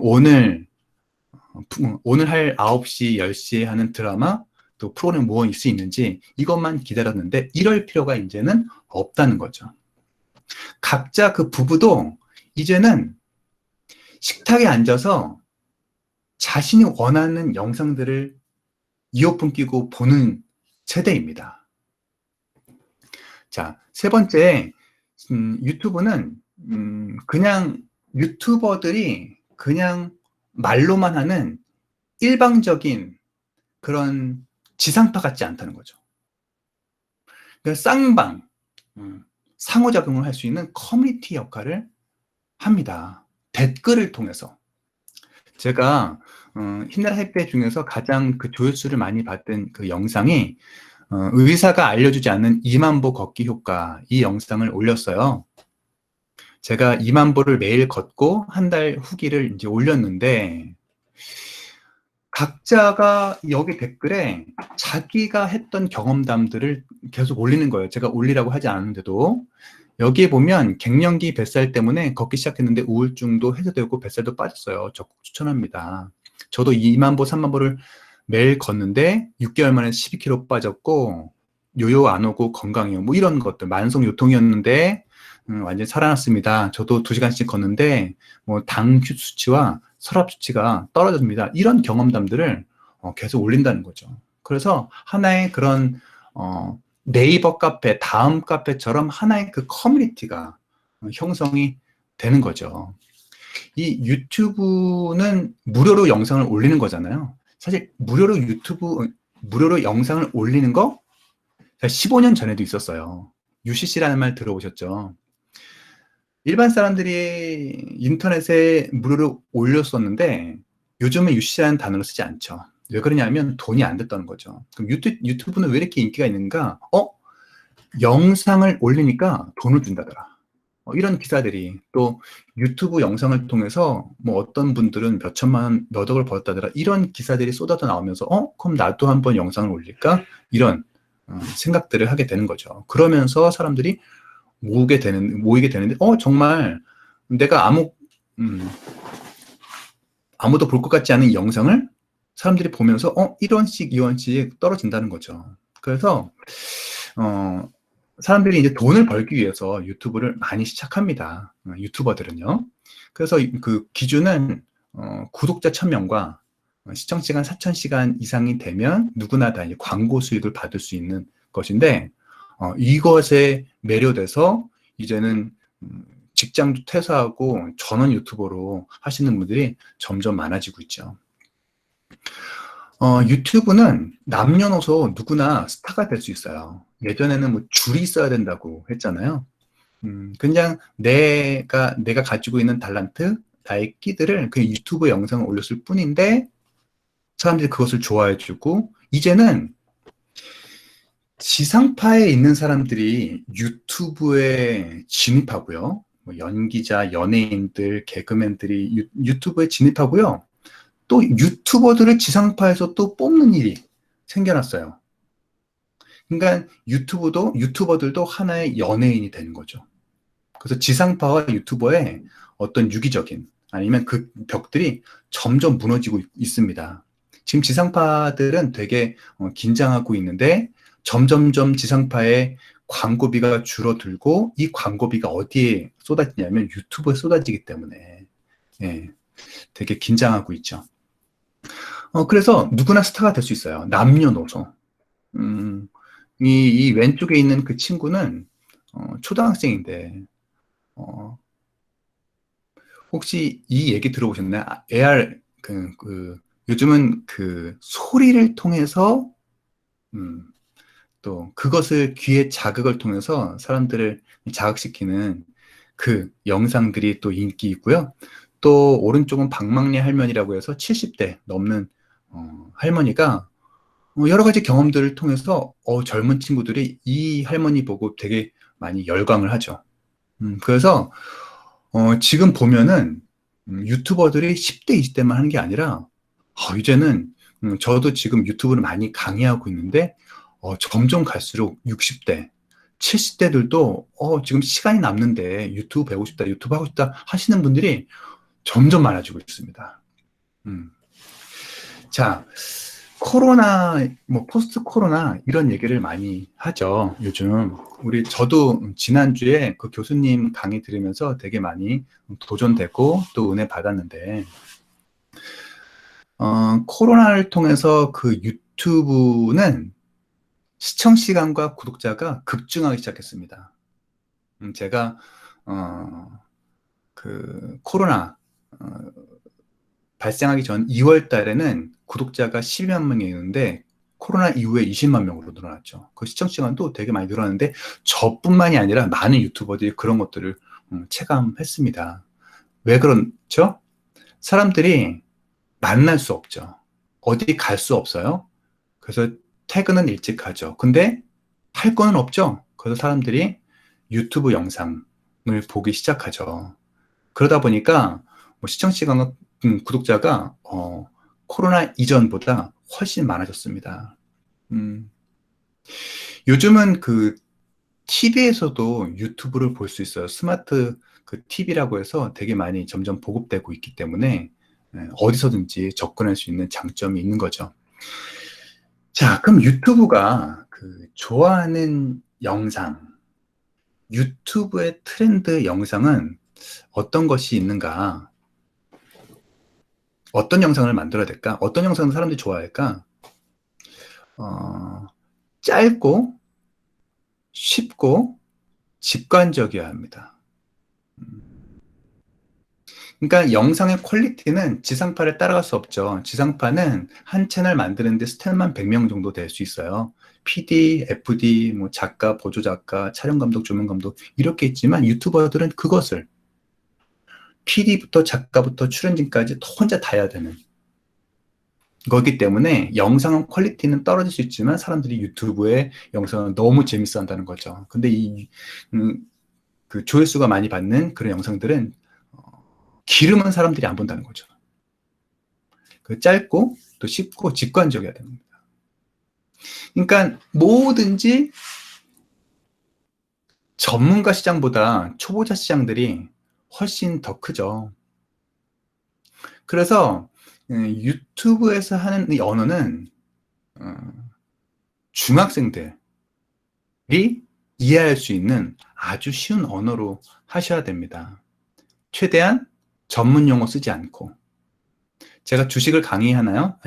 오늘 할 9시, 10시에 하는 드라마, 또 프로그램 무엇이 수 있는지 이것만 기다렸는데 이럴 필요가 이제는 없다는 거죠. 각자 그 부부도 이제는 식탁에 앉아서 자신이 원하는 영상들을 이어폰 끼고 보는 세대입니다. 자, 세 번째, 유튜브는 그냥 유튜버들이 그냥 말로만 하는 일방적인 그런 지상파 같지 않다는 거죠. 그러니까 쌍방, 상호작용을 할 수 있는 커뮤니티 역할을 합니다. 댓글을 통해서. 제가 힘내라 햇볕 중에서 가장 그 조회수를 많이 받은 그 영상이 의사가 알려주지 않는 2만 보 걷기 효과, 이 영상을 올렸어요. 제가 2만 보를 매일 걷고 한 달 후기를 이제 올렸는데 각자가 여기 댓글에 자기가 했던 경험담들을 계속 올리는 거예요. 제가 올리라고 하지 않았는데도. 여기에 보면 갱년기 뱃살 때문에 걷기 시작했는데 우울증도 해소되고 뱃살도 빠졌어요. 적극 추천합니다. 저도 2만 보, 3만 보를 매일 걷는데 6개월 만에 12kg 빠졌고 요요 안 오고 건강해요. 뭐 이런 것들. 만성 요통이었는데 완전히 살아났습니다. 저도 2시간씩 걷는데 뭐 당 수치와 혈압 수치가 떨어집니다. 이런 경험담들을 계속 올린다는 거죠. 그래서 하나의 그런 네이버 카페, 다음 카페처럼 하나의 그 커뮤니티가 형성이 되는 거죠. 이 유튜브는 무료로 영상을 올리는 거잖아요. 사실 무료로 영상을 올리는 거 15년 전에도 있었어요. UCC라는 말 들어보셨죠? 일반 사람들이 인터넷에 무료로 올렸었는데 요즘은 UCC라는 단어를 쓰지 않죠. 왜 그러냐면 돈이 안 됐다는 거죠. 그럼 유튜브는 왜 이렇게 인기가 있는가? 영상을 올리니까 돈을 준다더라. 이런 기사들이 또 유튜브 영상을 통해서 뭐 어떤 분들은 몇 천만 원, 몇 억을 벌었다더라. 이런 기사들이 쏟아져 나오면서 그럼 나도 한번 영상을 올릴까? 이런 생각들을 하게 되는 거죠. 그러면서 사람들이 모이게 되는데 정말 내가 아무도 볼 것 같지 않은 영상을 사람들이 보면서 1원씩 2원씩 떨어진다는 거죠. 그래서 사람들이 이제 돈을 벌기 위해서 유튜브를 많이 시작합니다. 유튜버들은요. 그래서 그 기준은 구독자 1000명과 시청시간 4000시간 이상이 되면 누구나 다 이제 광고 수익을 받을 수 있는 것인데 이것에 매료돼서 이제는 직장도 퇴사하고 전원 유튜버로 하시는 분들이 점점 많아지고 있죠. 유튜브는 남녀노소 누구나 스타가 될 수 있어요. 예전에는 뭐 줄이 있어야 된다고 했잖아요. 그냥 내가 가지고 있는 달란트, 나의 끼들을 그 유튜브 영상을 올렸을 뿐인데 사람들이 그것을 좋아해주고 이제는 지상파에 있는 사람들이 유튜브에 진입하고요. 뭐 연기자, 연예인들, 개그맨들이 유튜브에 진입하고요. 또 유튜버들을 지상파에서 또 뽑는 일이 생겨났어요. 그러니까 유튜버들도 하나의 연예인이 되는 거죠. 그래서 지상파와 유튜버의 어떤 유기적인 아니면 그 벽들이 점점 무너지고 있습니다. 지금 지상파들은 되게 긴장하고 있는데 점점점 지상파의 광고비가 줄어들고 이 광고비가 어디에 쏟아지냐면 유튜브에 쏟아지기 때문에 예, 되게 긴장하고 있죠. 그래서 누구나 스타가 될 수 있어요. 남녀노소. 이 왼쪽에 있는 그 친구는 초등학생인데 혹시 이 얘기 들어보셨나요? AR 요즘은 그 소리를 통해서 또 그것을 귀의 자극을 통해서 사람들을 자극시키는 그 영상들이 또 인기 있고요. 또 오른쪽은 박막리 할머니라고 해서 70대 넘는 할머니가 여러 가지 경험들을 통해서 젊은 친구들이 이 할머니 보고 되게 많이 열광을 하죠. 그래서 지금 보면은 유튜버들이 10대, 20대만 하는 게 아니라 이제는 저도 지금 유튜브를 많이 강의하고 있는데 점점 갈수록 60대, 70대들도 지금 시간이 남는데 유튜브 배우고 싶다, 유튜브 하고 싶다 하시는 분들이 점점 많아지고 있습니다. 자, 코로나, 뭐 포스트 코로나 이런 얘기를 많이 하죠. 요즘 저도 지난주에 그 교수님 강의 들으면서 되게 많이 도전되고 또 은혜 받았는데 코로나를 통해서 그 유튜브는 시청 시간과 구독자가 급증하기 시작했습니다. 제가 그 코로나 발생하기 전 2월 달에는 구독자가 12만 명이었는데 코로나 이후에 20만 명으로 늘어났죠. 그 시청 시간도 되게 많이 늘어났는데 저뿐만이 아니라 많은 유튜버들이 그런 것들을 체감했습니다. 왜 그렇죠? 사람들이 만날 수 없죠. 어디 갈 수 없어요. 그래서 퇴근은 일찍 하죠. 근데 할 거는 없죠. 그래서 사람들이 유튜브 영상을 보기 시작하죠. 그러다 보니까 뭐 시청 시간과 구독자가 코로나 이전보다 훨씬 많아졌습니다. 요즘은 그 TV에서도 유튜브를 볼 수 있어요. 스마트 그 TV라고 해서 되게 많이 점점 보급되고 있기 때문에 어디서든지 접근할 수 있는 장점이 있는 거죠. 자, 그럼 유튜브가 그 좋아하는 영상, 유튜브의 트렌드 영상은 어떤 것이 있는가? 어떤 영상을 만들어야 될까? 어떤 영상을 사람들이 좋아할까? 짧고 쉽고 직관적이어야 합니다. 그러니까 영상의 퀄리티는 지상파를 따라갈 수 없죠. 지상파는 한 채널 만드는데 스태프만 100명 정도 될 수 있어요. PD, FD, 뭐 작가, 보조작가, 촬영감독, 조명감독 이렇게 있지만 유튜버들은 그것을 PD부터 작가부터 출연진까지 혼자 다 해야 되는 거기 때문에 영상은 퀄리티는 떨어질 수 있지만 사람들이 유튜브에 영상을 너무 재밌어 한다는 거죠. 근데 그 조회수가 많이 받는 그런 영상들은 기름은 사람들이 안 본다는 거죠. 그 짧고 또 쉽고 직관적이어야 됩니다. 그러니까 뭐든지 전문가 시장보다 초보자 시장들이 훨씬 더 크죠. 그래서 유튜브에서 하는 이 언어는 중학생들이 이해할 수 있는 아주 쉬운 언어로 하셔야 됩니다. 최대한 전문 용어 쓰지 않고. 제가 주식을 강의하나요?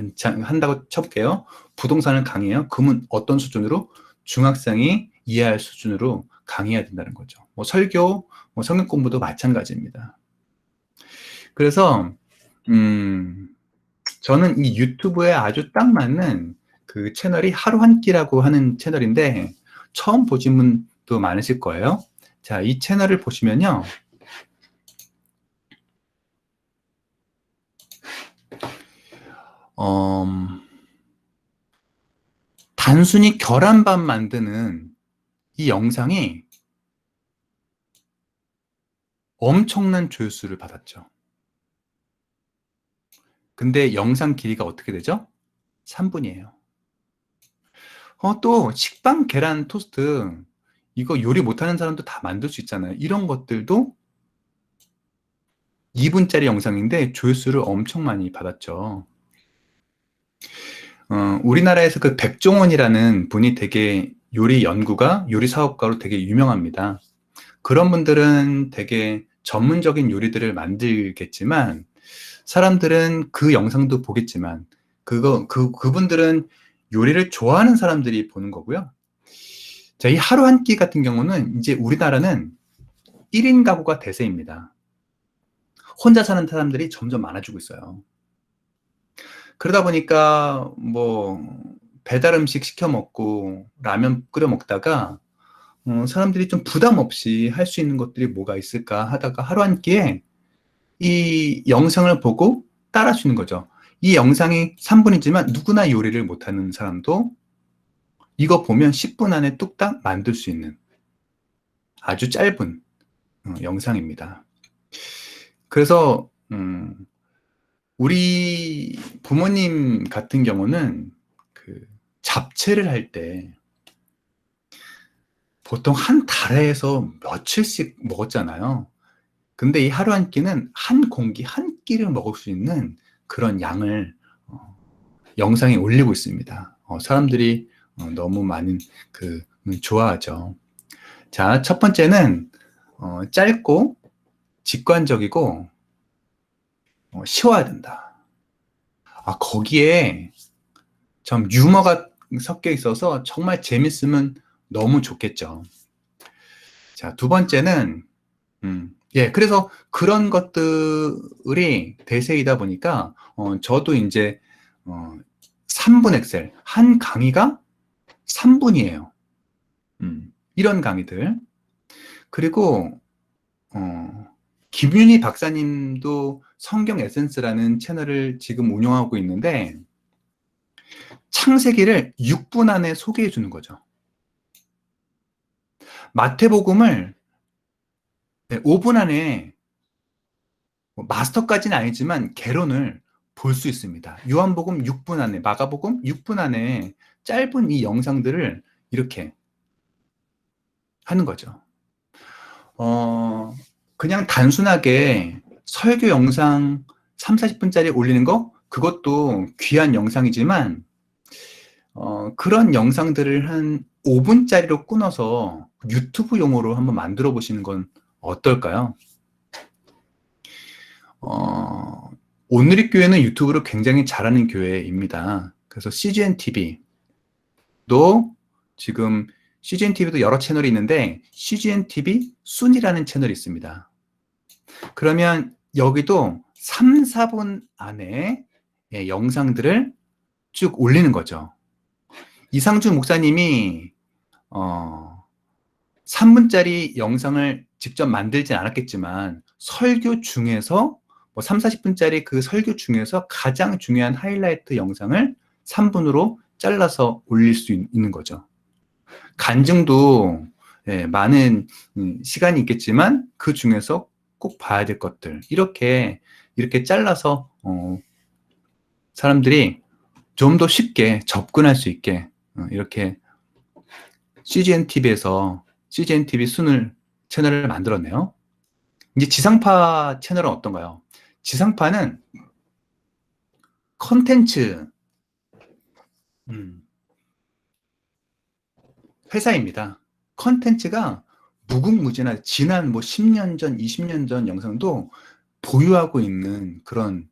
한다고 쳐볼게요. 부동산을 강의해요. 그러면 어떤 수준으로? 중학생이 이해할 수준으로 강의해야 된다는 거죠. 뭐 설교, 뭐 성경 공부도 마찬가지입니다. 그래서 저는 이 유튜브에 아주 딱 맞는 그 채널이 하루 한 끼라고 하는 채널인데 처음 보신 분도 많으실 거예요. 자, 이 채널을 보시면요. 단순히 계란밥 만드는 이 영상이 엄청난 조회수를 받았죠. 근데 영상 길이가 어떻게 되죠? 3분이에요. 또 식빵 계란 토스트 이거 요리 못하는 사람도 다 만들 수 있잖아요. 이런 것들도 2분짜리 영상인데 조회수를 엄청 많이 받았죠. 우리나라에서 그 백종원이라는 분이 되게 요리 연구가, 요리 사업가로 되게 유명합니다. 그런 분들은 되게 전문적인 요리들을 만들겠지만 사람들은 그 영상도 보겠지만 그분들은 요리를 좋아하는 사람들이 보는 거고요. 자, 이 하루 한 끼 같은 경우는 이제 우리나라는 1인 가구가 대세입니다. 혼자 사는 사람들이 점점 많아지고 있어요. 그러다 보니까 뭐 배달 음식 시켜 먹고 라면 끓여 먹다가 사람들이 좀 부담 없이 할 수 있는 것들이 뭐가 있을까 하다가 하루 한 끼에 이 영상을 보고 따라 할 수 있는 거죠. 이 영상이 3분이지만 누구나 요리를 못하는 사람도 이거 보면 10분 안에 뚝딱 만들 수 있는 아주 짧은 영상입니다. 그래서 우리 부모님 같은 경우는 그 잡채를 할 때 보통 한 달에서 며칠씩 먹었잖아요. 근데 이 하루 한 끼는 한 공기 한 끼를 먹을 수 있는 그런 양을 영상에 올리고 있습니다. 사람들이 너무 많은 좋아하죠. 자, 첫 번째는 짧고 직관적이고 쉬워야 된다. 거기에 좀 유머가 섞여 있어서 정말 재밌으면 너무 좋겠죠. 자, 두 번째는 그래서 그런 것들이 대세이다 보니까 저도 이제 3분 엑셀 한 강의가 3분이에요. 이런 강의들. 그리고 김윤희 박사님도 성경 에센스라는 채널을 지금 운영하고 있는데 창세기를 6분 안에 소개해 주는 거죠. 마태복음을 5분 안에 마스터까지는 아니지만 개론을 볼 수 있습니다. 요한복음 6분 안에, 마가복음 6분 안에 짧은 이 영상들을 이렇게 하는 거죠. 그냥 단순하게 설교 영상 3, 40분짜리 올리는 거 그것도 귀한 영상이지만 그런 영상들을 한 5분짜리로 끊어서 유튜브용으로 한번 만들어 보시는 건 어떨까요? 오늘의 교회는 유튜브를 굉장히 잘하는 교회입니다. 그래서 CGN TV도 지금 CGN TV도 여러 채널이 있는데 CGN TV 순이라는 채널이 있습니다. 그러면 여기도 3, 4분 안에 영상들을 쭉 올리는 거죠. 이상준 목사님이 3분짜리 영상을 직접 만들진 않았겠지만 설교 중에서 뭐 3, 40분짜리 그 설교 중에서 가장 중요한 하이라이트 영상을 3분으로 잘라서 올릴 수 있는 거죠. 간증도 많은 시간이 있겠지만 그 중에서 꼭 봐야 될 것들 이렇게 잘라서 사람들이 좀 더 쉽게 접근할 수 있게 이렇게 CGN TV에서 CGN TV 순을 채널을 만들었네요. 이제 지상파 채널은 어떤가요? 지상파는 컨텐츠 회사입니다. 컨텐츠가 무궁무진한 지난 뭐 10년 전, 20년 전 영상도 보유하고 있는 그런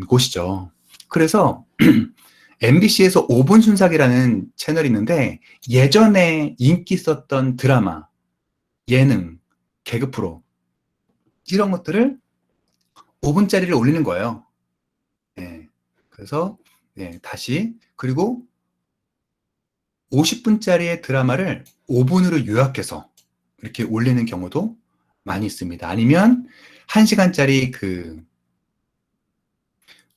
곳이죠. 그래서 MBC에서 5분 순삭이라는 채널이 있는데 예전에 인기 있었던 드라마, 예능, 개그 프로 이런 것들을 5분짜리를 올리는 거예요. 그래서 네, 다시 그리고 50분짜리의 드라마를 5분으로 요약해서 이렇게 올리는 경우도 많이 있습니다. 아니면 1시간짜리 그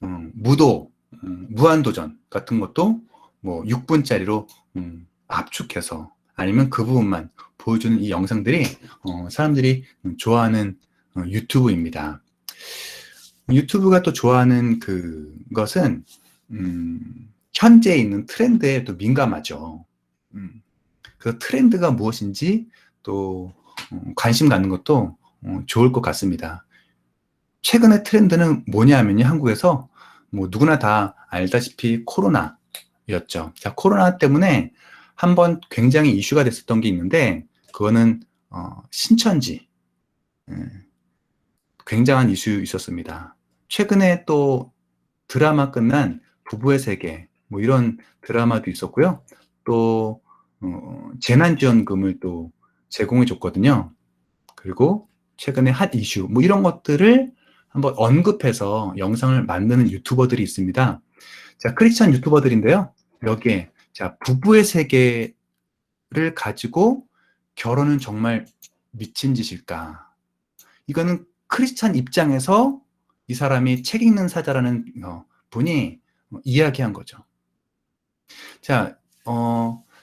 무한도전 같은 것도 뭐 6분짜리로 압축해서 아니면 그 부분만 보여주는 이 영상들이 사람들이 좋아하는 유튜브입니다. 유튜브가 또 좋아하는 그것은 현재 있는 트렌드에 또 민감하죠. 그 트렌드가 무엇인지 또 관심 갖는 것도 좋을 것 같습니다. 최근의 트렌드는 뭐냐면요, 한국에서 뭐 누구나 다 알다시피 코로나였죠. 자, 코로나 때문에 한번 굉장히 이슈가 됐었던 게 있는데 그거는 신천지 굉장한 이슈 있었습니다. 최근에 또 드라마 끝난 부부의 세계 뭐 이런 드라마도 있었고요. 또 재난지원금을 또 제공해 줬거든요. 그리고 최근에 핫 이슈 뭐 이런 것들을 한번 언급해서 영상을 만드는 유튜버들이 있습니다. 자, 크리스천 유튜버들인데요. 여기에 자, 부부의 세계를 가지고 결혼은 정말 미친 짓일까? 이거는 크리스천 입장에서 이 사람이 책 읽는 사자라는 분이 이야기한 거죠. 자,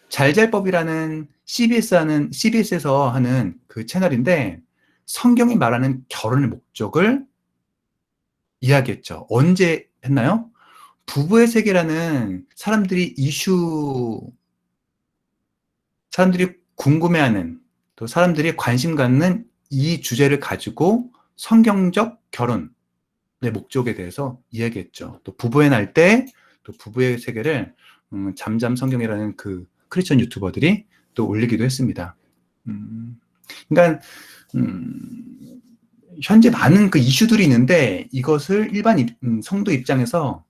잘잘법이라는 CBS에서 하는 그 채널인데 성경이 말하는 결혼의 목적을 이야기했죠. 언제 했나요? 부부의 세계라는 사람들이 궁금해하는 또 사람들이 관심 갖는 이 주제를 가지고 성경적 결혼의 목적에 대해서 이야기했죠. 또 부부의 날 때 또 부부의 세계를 잠잠 성경이라는 그 크리스천 유튜버들이 또 올리기도 했습니다. 그러니까 현재 많은 그 이슈들이 있는데 이것을 일반 성도 입장에서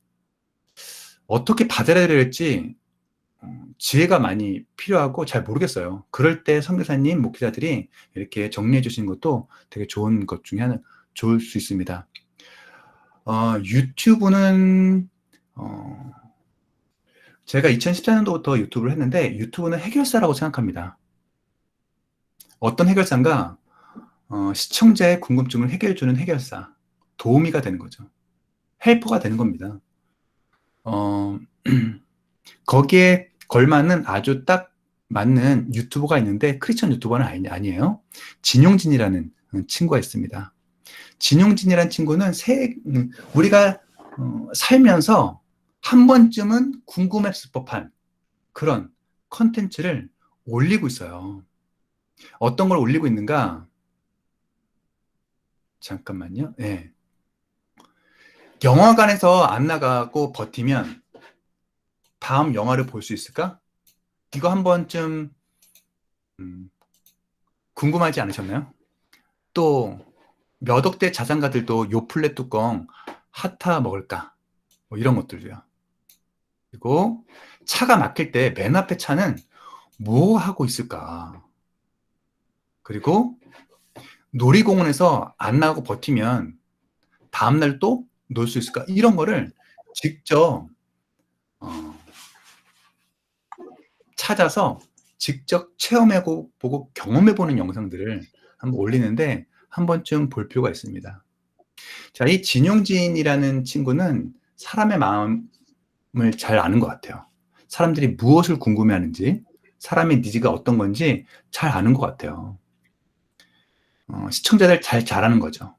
어떻게 받아들여야 될지 지혜가 많이 필요하고 잘 모르겠어요. 그럴 때 선교사님, 목회자들이 이렇게 정리해 주신 것도 되게 좋은 것 중에 하나, 좋을 수 있습니다. 유튜브는 제가 2014년도부터 유튜브를 했는데 유튜브는 해결사라고 생각합니다. 어떤 해결사인가? 시청자의 궁금증을 해결해주는 해결사, 도우미가 되는 거죠. 헬퍼가 되는 겁니다. 거기에 걸맞는 아주 딱 맞는 유튜버가 있는데 크리스천 유튜버는 아니에요. 진용진이라는 친구가 있습니다. 진용진이라는 친구는 우리가 살면서 한 번쯤은 궁금했을 법한 그런 컨텐츠를 올리고 있어요. 어떤 걸 올리고 있는가? 잠깐만요. 네. 영화관에서 안 나가고 버티면 다음 영화를 볼 수 있을까? 이거 한 번쯤 궁금하지 않으셨나요? 또 몇 억대 자산가들도 요플레 뚜껑 핫타 먹을까? 뭐 이런 것들도요. 그리고 차가 막힐 때 맨 앞에 차는 뭐 하고 있을까? 그리고 놀이공원에서 안 나가고 버티면 다음날 또 놀 수 있을까? 이런 거를 직접 찾아서 직접 체험하고 보고 경험해보는 영상들을 한번 올리는데 한 번쯤 볼 필요가 있습니다. 자, 이 진용진이라는 친구는 사람의 마음을 잘 아는 것 같아요. 사람들이 무엇을 궁금해하는지, 사람의 니즈가 어떤 건지 잘 아는 것 같아요. 시청자들 잘 아는 거죠.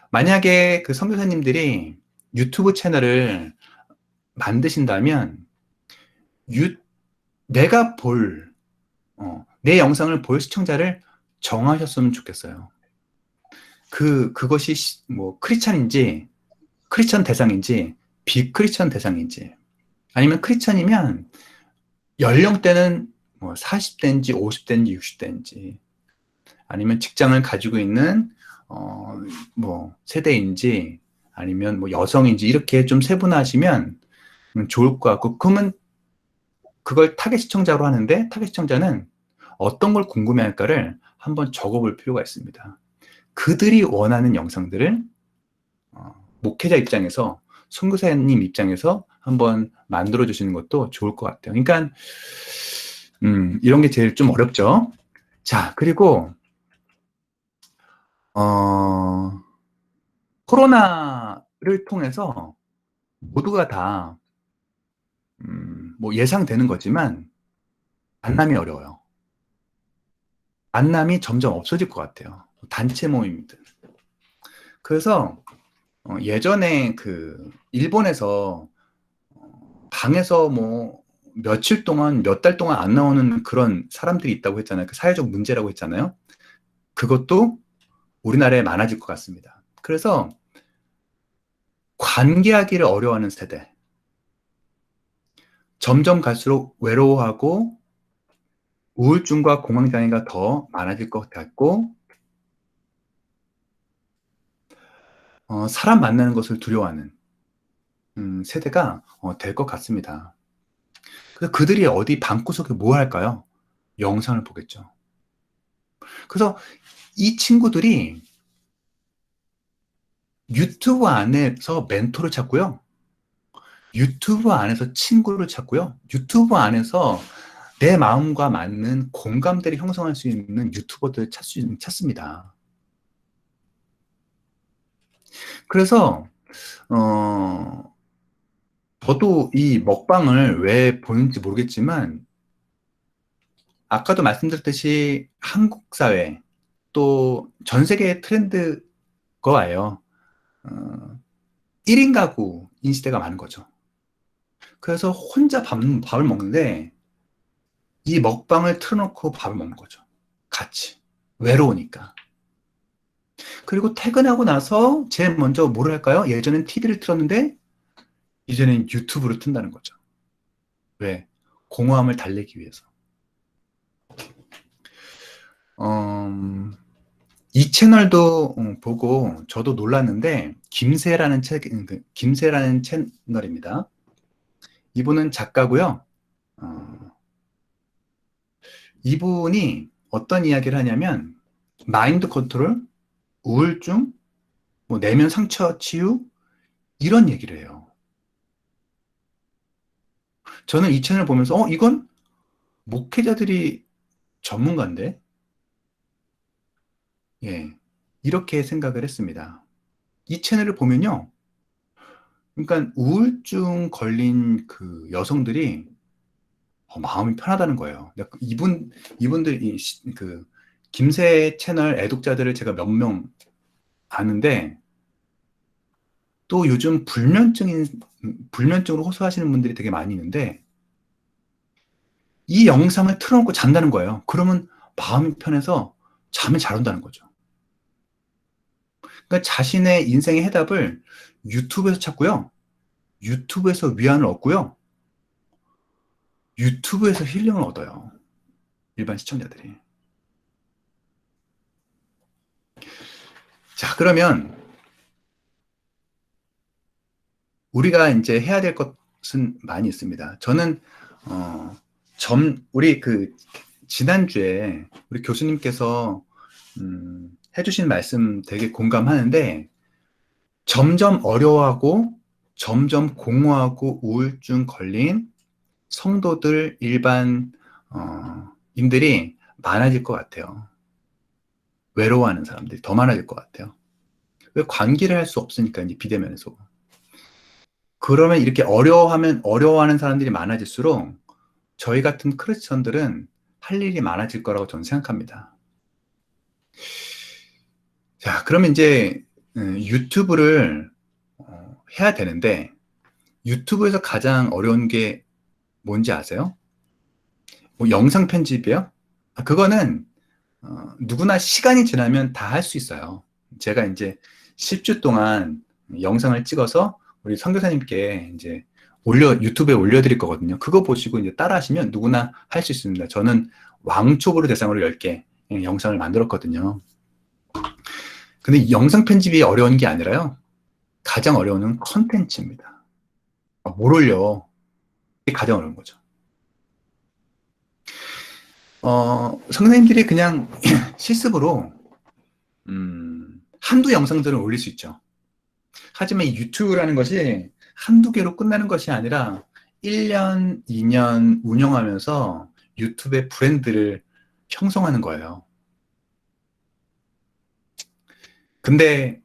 만약에 그 선교사님들이 유튜브 채널을 만드신다면 내가 내 영상을 볼 시청자를 정하셨으면 좋겠어요. 그것이 뭐 크리스찬인지, 크리스찬 대상인지, 비크리스찬 대상인지, 아니면 크리스찬이면 연령대는 뭐 40대인지 50대인지 60대인지, 아니면 직장을 가지고 있는 뭐 세대인지, 아니면 뭐 여성인지 이렇게 좀 세분화하시면 좋을 것 같고, 그러면 그걸 타겟 시청자로 하는데 타겟 시청자는 어떤 걸 궁금해할까를 한번 적어볼 필요가 있습니다. 그들이 원하는 영상들을 목회자 입장에서 선교사님 입장에서 한번 만들어 주시는 것도 좋을 것 같아요. 그러니까 이런 게 제일 좀 어렵죠. 자, 그리고 코로나를 통해서 모두가 다 뭐 예상되는 거지만 만남이 어려워요. 만남이 점점 없어질 것 같아요. 단체 모임들. 그래서 예전에 그 일본에서 방에서 뭐 며칠 동안, 몇 달 동안 안 나오는 그런 사람들이 있다고 했잖아요. 그 사회적 문제라고 했잖아요. 그것도 우리나라에 많아질 것 같습니다. 그래서 관계하기를 어려워하는 세대, 점점 갈수록 외로워하고 우울증과 공황장애가 더 많아질 것 같고, 사람 만나는 것을 두려워하는 세대가 될 것 같습니다. 그래서 그들이 어디 방구석에 뭐 할까요? 영상을 보겠죠. 그래서 이 친구들이 유튜브 안에서 멘토를 찾고요. 유튜브 안에서 친구를 찾고요. 유튜브 안에서 내 마음과 맞는 공감대를 형성할 수 있는 유튜버들을 찾습니다. 그래서 저도 이 먹방을 왜 보는지 모르겠지만 아까도 말씀드렸듯이 한국 사회 또 전 세계의 트렌드가 와요. 1인 가구인 시대가 많은 거죠. 그래서 혼자 밥을 먹는데 이 먹방을 틀어놓고 밥을 먹는 거죠. 같이. 외로우니까. 그리고 퇴근하고 나서 제일 먼저 뭐를 할까요? 예전엔 TV를 틀었는데 이제는 유튜브를 튼다는 거죠. 왜? 공허함을 달래기 위해서. 이 채널도 보고 저도 놀랐는데 김새라는 채널입니다. 이분은 작가고요. 이분이 어떤 이야기를 하냐면 마인드 컨트롤, 우울증, 뭐 내면 상처 치유 이런 얘기를 해요. 저는 이 채널을 보면서 이건 목회자들이 전문가인데? 예, 이렇게 생각을 했습니다. 이 채널을 보면요. 그러니까 우울증 걸린 그 여성들이 마음이 편하다는 거예요. 이분들 그 김새 채널 애독자들을 제가 몇 명 아는데 또 요즘 불면증으로 호소하시는 분들이 되게 많이 있는데 이 영상을 틀어놓고 잔다는 거예요. 그러면 마음이 편해서 잠이 잘 온다는 거죠. 그러니까 자신의 인생의 해답을 유튜브에서 찾고요. 유튜브에서 위안을 얻고요. 유튜브에서 힐링을 얻어요. 일반 시청자들이. 자, 그러면 우리가 이제 해야 될 것은 많이 있습니다. 저는 우리 그 지난주에 우리 교수님께서 해주신 말씀 되게 공감하는데 점점 어려워하고 점점 공허하고 우울증 걸린 성도들 일반 인들이 많아질 것 같아요. 외로워하는 사람들이 더 많아질 것 같아요. 왜 관계를 할 수 없으니까 이제 비대면에서. 그러면 이렇게 어려워하는 사람들이 많아질수록 저희 같은 크리스천들은 할 일이 많아질 거라고 저는 생각합니다. 자, 그러면 이제 유튜브를 해야 되는데 유튜브에서 가장 어려운 게 뭔지 아세요? 뭐 영상 편집이요? 그거는 누구나 시간이 지나면 다 할 수 있어요. 제가 이제 10주 동안 영상을 찍어서 우리 선교사님께 이제 유튜브에 올려드릴 거거든요. 그거 보시고 이제 따라 하시면 누구나 할 수 있습니다. 저는 왕초보를 대상으로 10개 영상을 만들었거든요. 근데 이 영상 편집이 어려운 게 아니라요. 가장 어려운 건 컨텐츠입니다. 뭘 올려? 이게 가장 어려운 거죠. 선생님들이 그냥 실습으로 한두 영상들은 올릴 수 있죠. 하지만 이 유튜브라는 것이 한두 개로 끝나는 것이 아니라 1년, 2년 운영하면서 유튜브의 브랜드를 형성하는 거예요. 근데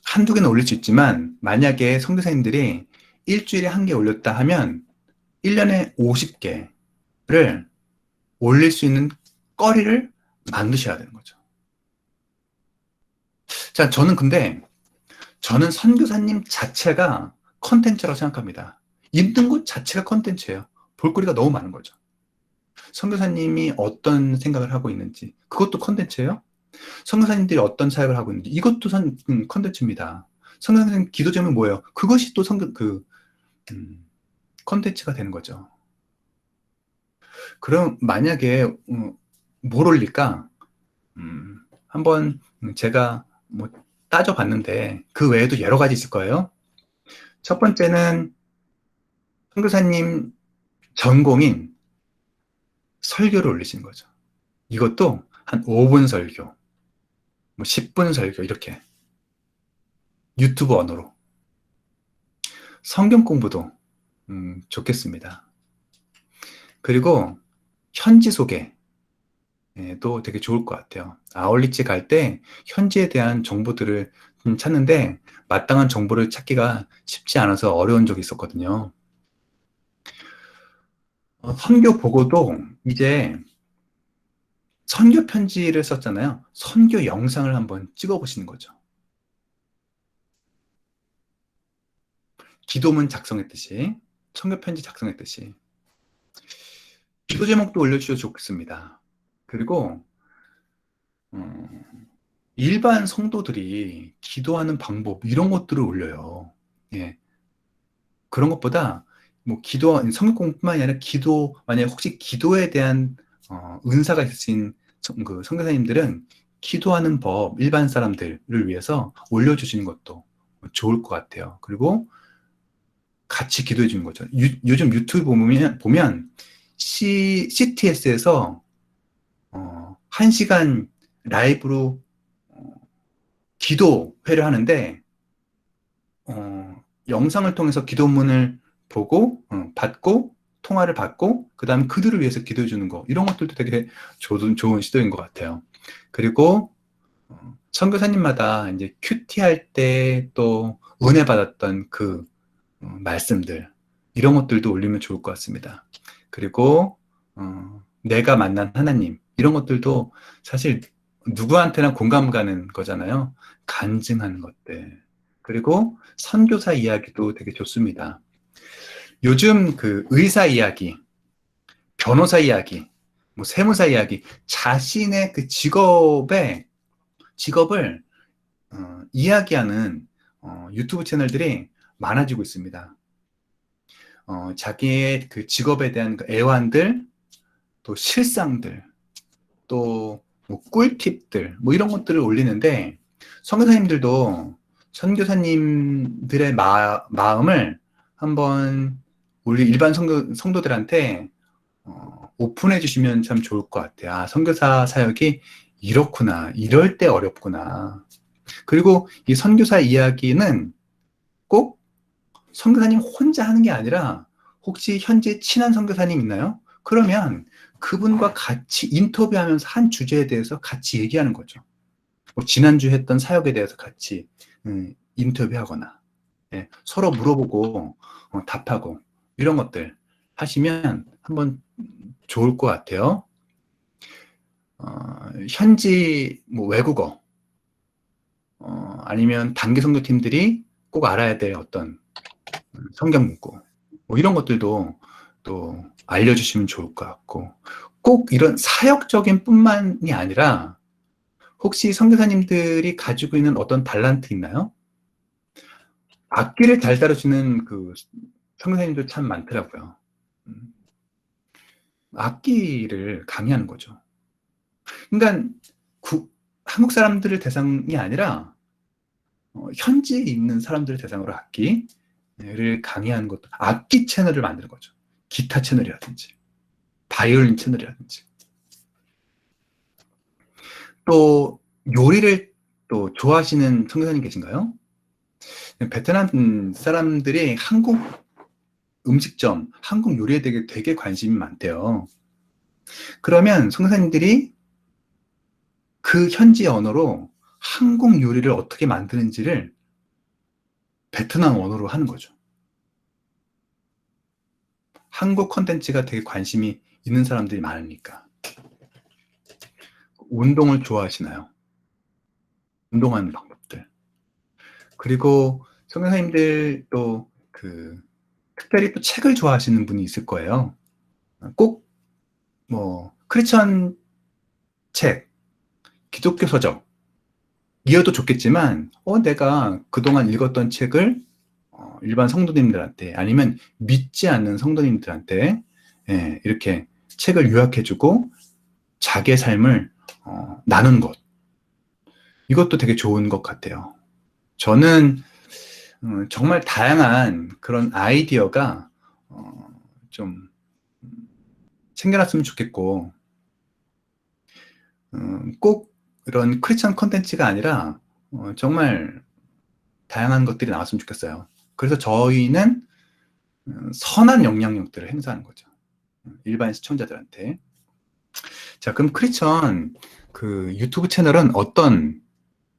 한두 개는 올릴 수 있지만 만약에 선교사님들이 일주일에 한 개 올렸다 하면 1년에 50개를 올릴 수 있는 거리를 만드셔야 되는 거죠. 자, 저는 선교사님 자체가 컨텐츠라고 생각합니다. 있는 것 자체가 컨텐츠예요. 볼거리가 너무 많은 거죠. 선교사님이 어떤 생각을 하고 있는지 그것도 컨텐츠예요. 선교사님들이 어떤 사역을 하고 있는지 이것도 컨텐츠입니다. 선교사님 기도 제목이 뭐예요? 그것이 또 컨텐츠가 되는 거죠. 그럼 만약에 뭘 올릴까? 한번 제가 뭐 따져봤는데 그 외에도 여러 가지 있을 거예요. 첫 번째는 선교사님 전공인 설교를 올리시는 거죠. 이것도 한 5분 설교, 뭐 10분 설교 이렇게 유튜브 언어로 성경 공부도 좋겠습니다. 그리고 현지 소개도 되게 좋을 것 같아요. 아울리치 갈 때 현지에 대한 정보들을 찾는데 마땅한 정보를 찾기가 쉽지 않아서 어려운 적이 있었거든요. 선교 보고도 이제 선교 편지를 썼잖아요. 선교 영상을 한번 찍어보시는 거죠. 기도문 작성했듯이, 선교 편지 작성했듯이. 기도 제목도 올려주셔도 좋겠습니다. 그리고 일반 성도들이 기도하는 방법 이런 것들을 올려요. 예. 그런 것보다 뭐 성경 공부뿐만이 아니라 만약에 혹시 기도에 대한 은사가 있으신 그 선교사님들은 기도하는 법 일반 사람들을 위해서 올려주시는 것도 좋을 것 같아요. 그리고 같이 기도해 주는 거죠. 요즘 유튜브 보면 CTS에서 1시간 라이브로 기도회를 하는데 영상을 통해서 기도문을 보고 받고 통화를 받고 그 다음에 그들을 위해서 기도해 주는 거 이런 것들도 되게 좋은 시도인 것 같아요. 그리고 선교사님마다 이제 큐티 할 때 또 은혜 받았던 그 말씀들 이런 것들도 올리면 좋을 것 같습니다. 그리고 내가 만난 하나님 이런 것들도 사실 누구한테나 공감 가는 거잖아요. 간증하는 것들. 그리고 선교사 이야기도 되게 좋습니다. 요즘 그 의사 이야기, 변호사 이야기, 뭐 세무사 이야기, 자신의 그 직업을 이야기하는 유튜브 채널들이 많아지고 있습니다. 자기의 그 직업에 대한 그 애환들, 또 실상들, 또 뭐 꿀팁들, 뭐 이런 것들을 올리는데 선교사님들도 선교사님들의 마음을 한번 우리 일반 성도들한테 오픈해 주시면 참 좋을 것 같아요. 아, 선교사 사역이 이렇구나, 이럴 때 어렵구나. 그리고 이 선교사 이야기는 꼭 선교사님 혼자 하는 게 아니라 혹시 현재 친한 선교사님 있나요? 그러면 그분과 같이 인터뷰하면서 한 주제에 대해서 같이 얘기하는 거죠. 뭐 지난주 했던 사역에 대해서 같이 인터뷰하거나 서로 물어보고 답하고 이런 것들 하시면 한번 좋을 것 같아요. 현지 뭐 외국어 아니면 단기 선교팀들이 꼭 알아야 될 어떤 성경 문구 뭐 이런 것들도 또 알려주시면 좋을 것 같고 꼭 이런 사역적인 뿐만이 아니라 혹시 선교사님들이 가지고 있는 어떤 달란트 있나요? 악기를 잘 다루시는 그 선교사님들 참 많더라고요. 악기를 강의하는 거죠. 그러니까 한국 사람들을 대상이 아니라 현지에 있는 사람들을 대상으로 악기를 강의하는 것도 악기 채널을 만드는 거죠. 기타 채널이라든지 바이올린 채널이라든지 또 요리를 또 좋아하시는 선교사님 계신가요? 베트남 사람들이 한국 음식점, 한국 요리에 되게 관심이 많대요. 그러면 선생님들이 그 현지 언어로 한국 요리를 어떻게 만드는지를 베트남 언어로 하는 거죠. 한국 콘텐츠가 되게 관심이 있는 사람들이 많으니까. 운동을 좋아하시나요? 운동하는 방법들. 그리고 선생님들 또 특별히 또 책을 좋아하시는 분이 있을 거예요. 꼭 크리스천 책, 기독교 서적 이어도 좋겠지만 내가 그동안 읽었던 책을 일반 성도님들한테 아니면 믿지 않는 성도님들한테 이렇게 책을 요약해주고 자기의 삶을 나눈 것, 이것도 되게 좋은 것 같아요. 저는 정말 다양한 그런 아이디어가 좀 생겨났으면 좋겠고, 꼭 이런 크리스천 콘텐츠가 아니라 정말 다양한 것들이 나왔으면 좋겠어요. 그래서 저희는 선한 영향력들을 행사하는 거죠. 일반 시청자들한테. 자, 그럼 크리스천 유튜브 채널은 어떤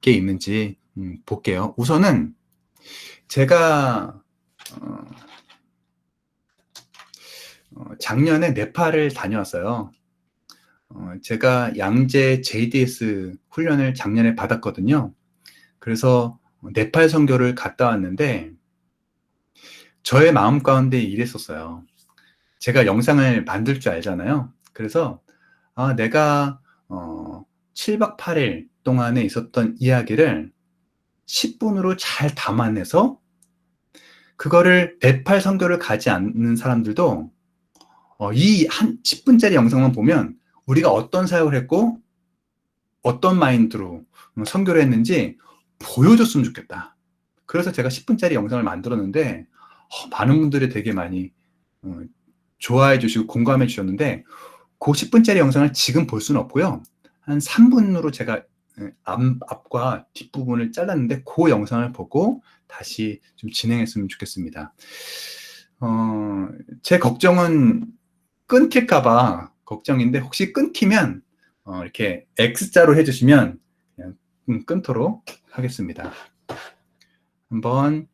게 있는지 볼게요. 우선은 제가 작년에 네팔을 다녀왔어요. 제가 양재 JDS 훈련을 작년에 받았거든요. 그래서 네팔 선교를 갔다 왔는데 저의 마음 가운데 이랬었어요. 제가 영상을 만들 줄 알잖아요. 그래서 내가 7박 8일 동안에 있었던 이야기를 10분으로 잘 담아내서 그거를 네팔 선교를 가지 않는 사람들도 이 한 10분짜리 영상만 보면 우리가 어떤 사역을 했고 어떤 마인드로 선교를 했는지 보여줬으면 좋겠다. 그래서 제가 10분짜리 영상을 만들었는데 많은 분들이 되게 많이 좋아해 주시고 공감해 주셨는데 그 10분짜리 영상을 지금 볼 수는 없고요. 한 3분으로 제가 앞과 뒷부분을 잘랐는데 그 영상을 보고 다시 좀 진행했으면 좋겠습니다. 제 걱정은 끊길까봐 걱정인데 혹시 끊기면 이렇게 X자로 해주시면 그냥 끊도록 하겠습니다. 한번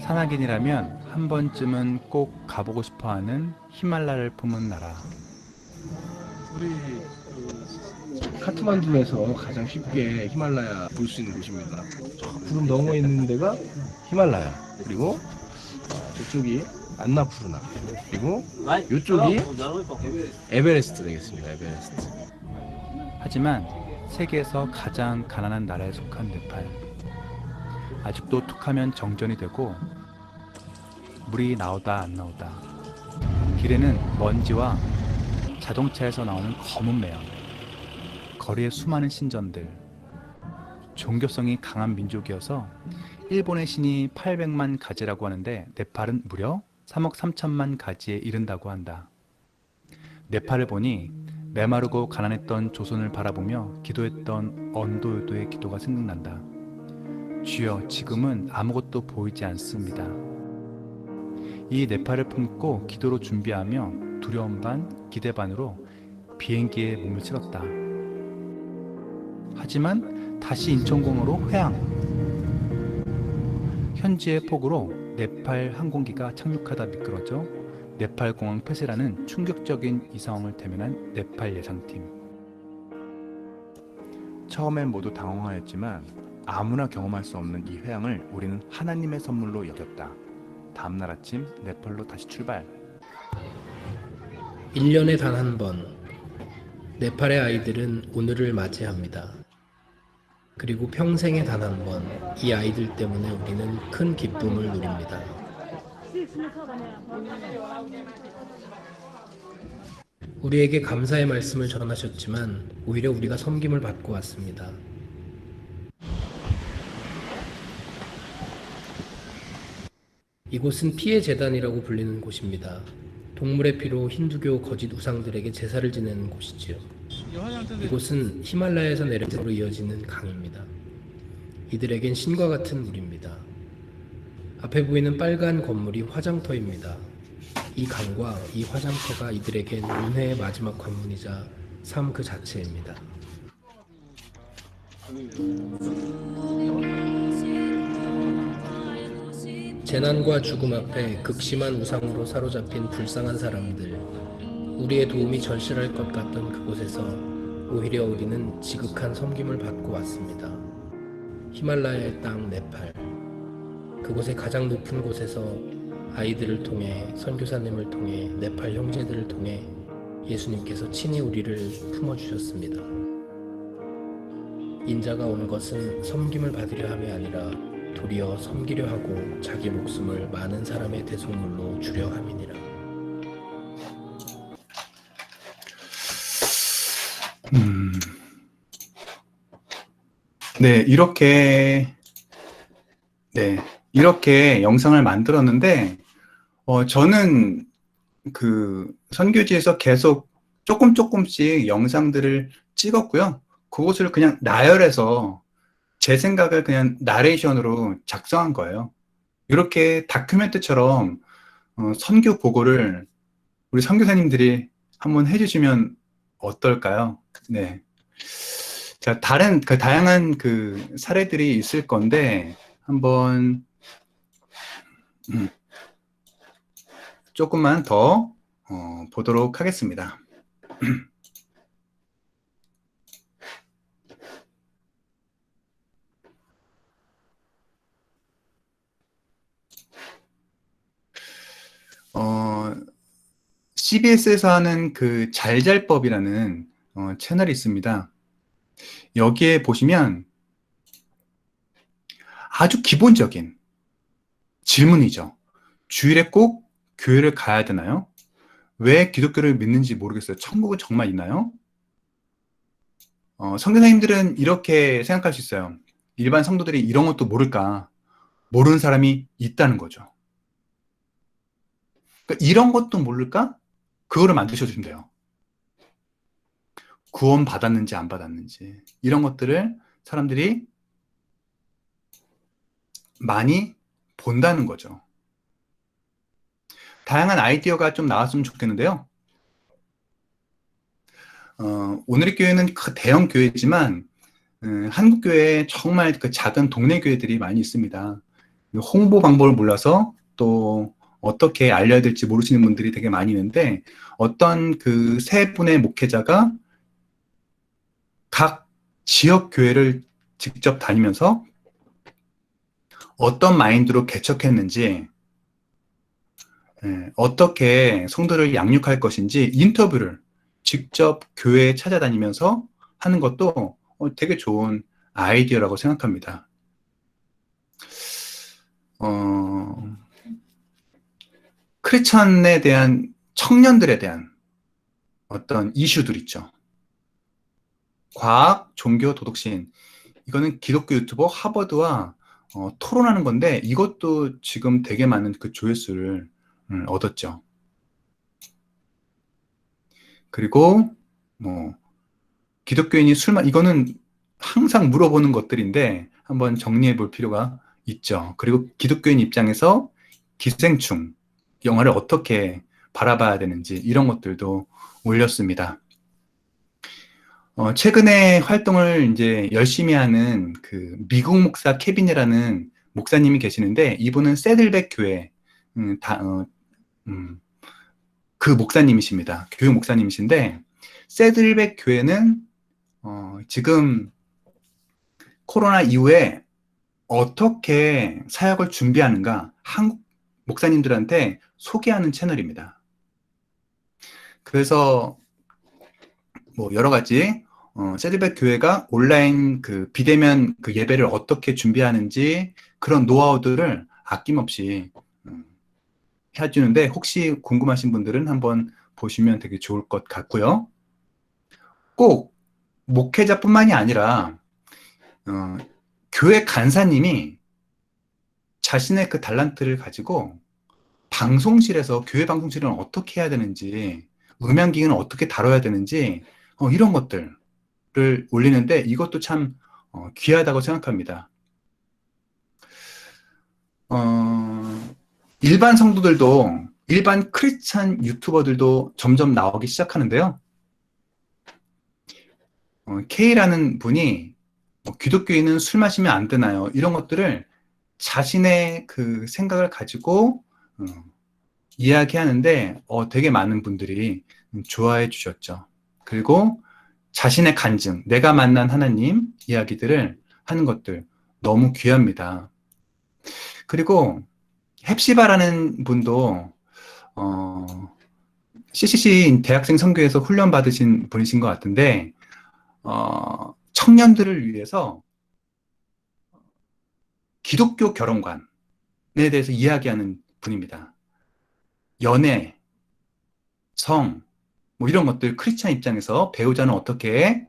산악인이라면 한 번쯤은 꼭 가보고 싶어하는 히말라야를 품은 나라. 우리 카트만두에서 가장 쉽게 히말라야 볼 수 있는 곳입니다. 저 구름 넘어 있는 데가 히말라야. 그리고 저쪽이 안나푸르나. 그리고 이쪽이 에베레스트 되겠습니다. 에베레스트. 하지만 세계에서 가장 가난한 나라에 속한 네팔. 아직도 툭하면 정전이 되고 물이 나오다 안 나오다. 길에는 먼지와 자동차에서 나오는 검은 매연, 거리에 수많은 신전들. 종교성이 강한 민족이어서 일본의 신이 800만 가지라고 하는데 네팔은 무려 3억 3천만 가지에 이른다고 한다. 네팔을 보니 메마르고 가난했던 조선을 바라보며 기도했던 언도요도의 기도가 생각난다. 주여, 지금은 아무것도 보이지 않습니다. 이 네팔을 품고 기도로 준비하며 두려움 반 기대 반으로 비행기에 몸을 실었다. 하지만 다시 인천공으로 회항. 현지의 폭우로 네팔 항공기가 착륙하다 미끄러져 네팔 공항 폐쇄라는 충격적인 이 상황을 대면한 네팔 예상팀. 처음엔 모두 당황하였지만 아무나 경험할 수 없는 이 회항을 우리는 하나님의 선물로 여겼다. 다음날 아침 네팔로 다시 출발. 1년에 단 한 번 네팔의 아이들은 오늘을 맞이합니다. 그리고 평생에 단 한 번 이 아이들 때문에 우리는 큰 기쁨을 누립니다. 우리에게 감사의 말씀을 전하셨지만 오히려 우리가 섬김을 받고 왔습니다. 이곳은 피해 재단이라고 불리는 곳입니다. 동물의 피로 힌두교 거짓 우상들에게 제사를 지내는 곳이지요. 이곳은 히말라야에서 내려서 이어지는 강입니다. 이들에겐 신과 같은 물입니다. 앞에 보이는 빨간 건물이 화장터입니다. 이 강과 이 화장터가 이들에겐 은혜의 마지막 관문이자 삶 그 자체입니다. 재난과 죽음 앞에 극심한 우상으로 사로잡힌 불쌍한 사람들, 우리의 도움이 절실할 것 같던 그곳에서 오히려 우리는 지극한 섬김을 받고 왔습니다. 히말라야의 땅 네팔, 그곳의 가장 높은 곳에서 아이들을 통해, 선교사님을 통해, 네팔 형제들을 통해 예수님께서 친히 우리를 품어주셨습니다. 인자가 온 것은 섬김을 받으려 함이 아니라 도리어 섬기려 하고 자기 목숨을 많은 사람의 대속물로 주려 함이니라. 네, 이렇게 영상을 만들었는데, 저는 그 선교지에서 계속 조금씩 영상들을 찍었고요. 그것을 그냥 나열해서 제 생각을 그냥 나레이션으로 작성한 거예요. 이렇게 다큐멘터리처럼 선교 보고를 우리 선교사님들이 한번 해주시면 어떨까요? 네. 자, 다양한 그 사례들이 있을 건데, 한번, 조금만 더, 보도록 하겠습니다. CBS에서 하는 그 잘잘법이라는 채널이 있습니다. 여기에 보시면 아주 기본적인 질문이죠. 주일에 꼭 교회를 가야 되나요? 왜 기독교를 믿는지 모르겠어요. 천국은 정말 있나요? 선교사님들은 이렇게 생각할 수 있어요. 일반 성도들이 이런 것도 모를까? 모르는 사람이 있다는 거죠. 그러니까 이런 것도 모를까? 그거를 만드셔주시면 돼요. 구원 받았는지 안 받았는지 이런 것들을 사람들이 많이 본다는 거죠. 다양한 아이디어가 좀 나왔으면 좋겠는데요. 오늘의 교회는 대형 교회지만 한국 교회에 정말 그 작은 동네 교회들이 많이 있습니다. 홍보 방법을 몰라서 또 어떻게 알려야 될지 모르시는 분들이 되게 많이 있는데, 어떤 그 세 분의 목회자가 각 지역 교회를 직접 다니면서 어떤 마인드로 개척했는지, 어떻게 성도를 양육할 것인지 인터뷰를 직접 교회에 찾아다니면서 하는 것도 되게 좋은 아이디어라고 생각합니다. 크리스천에 대한, 청년들에 대한 어떤 이슈들 있죠. 과학, 종교, 도덕심. 이거는 기독교 유튜버 하버드와 토론하는 건데, 이것도 지금 되게 많은 그 조회수를 얻었죠. 그리고 기독교인이 이거는 항상 물어보는 것들인데 한번 정리해 볼 필요가 있죠. 그리고 기독교인 입장에서 기생충 영화를 어떻게 바라봐야 되는지 이런 것들도 올렸습니다. 최근에 활동을 이제 열심히 하는 그 미국 목사 케빈이라는 목사님이 계시는데, 이분은 새들백 교회 그 목사님이십니다. 교육 목사님이신데, 새들백 교회는 지금 코로나 이후에 어떻게 사역을 준비하는가 한국 목사님들한테 소개하는 채널입니다. 그래서 뭐 여러 가지 세드백 교회가 온라인 그 비대면 그 예배를 어떻게 준비하는지 그런 노하우들을 아낌없이 해주는데 혹시 궁금하신 분들은 한번 보시면 되게 좋을 것 같고요. 꼭 목회자뿐만이 아니라 교회 간사님이 자신의 그 달란트를 가지고 방송실에서 교회 방송실은 어떻게 해야 되는지 음향기기는 어떻게 다뤄야 되는지 이런 것들을 올리는데 이것도 참 귀하다고 생각합니다. 일반 성도들도 일반 크리스찬 유튜버들도 점점 나오기 시작하는데요. K라는 분이 기독교인은 술 마시면 안 되나요? 이런 것들을 자신의 그 생각을 가지고 이야기하는데 되게 많은 분들이 좋아해 주셨죠. 그리고 자신의 간증, 내가 만난 하나님 이야기들을 하는 것들 너무 귀합니다. 그리고 헵시바라는 분도 CCC 대학생 선교에서 훈련 받으신 분이신 것 같은데 청년들을 위해서 기독교 결혼관에 대해서 이야기하는 분입니다. 연애, 성, 뭐 이런 것들 크리스찬 입장에서 배우자는 어떻게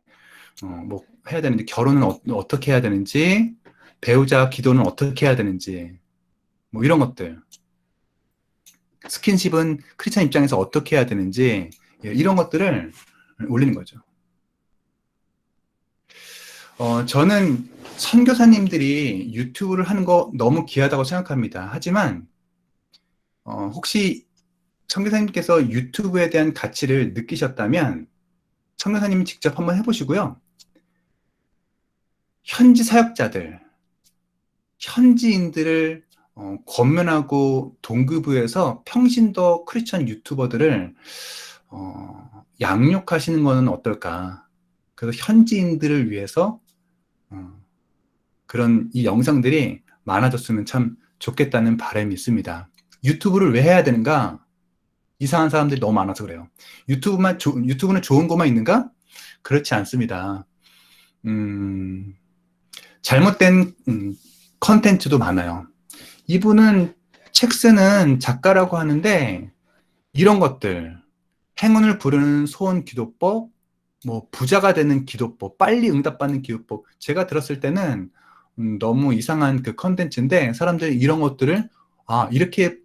뭐 해야 되는지, 결혼은 어떻게 해야 되는지, 배우자 기도는 어떻게 해야 되는지, 뭐 이런 것들. 스킨십은 크리스찬 입장에서 어떻게 해야 되는지, 이런 것들을 올리는 거죠. 저는 선교사님들이 유튜브를 하는 거 너무 귀하다고 생각합니다. 하지만 혹시 선교사님께서 유튜브에 대한 가치를 느끼셨다면 선교사님이 직접 한번 해보시고요. 현지 사역자들, 현지인들을 권면하고 동기부여해서 평신도 크리스천 유튜버들을 양육하시는 것은 어떨까. 그래서 현지인들을 위해서 그런 이 영상들이 많아졌으면 참 좋겠다는 바람이 있습니다. 유튜브를 왜 해야 되는가? 이상한 사람들이 너무 많아서 그래요. 유튜브는 좋은 것만 있는가? 그렇지 않습니다. 잘못된 컨텐츠도 많아요. 이분은 책 쓰는 작가라고 하는데 이런 것들, 행운을 부르는 소원 기도법, 뭐 부자가 되는 기도법, 빨리 응답받는 기도법, 제가 들었을 때는 너무 이상한 그 컨텐츠인데 사람들이 이런 것들을 이렇게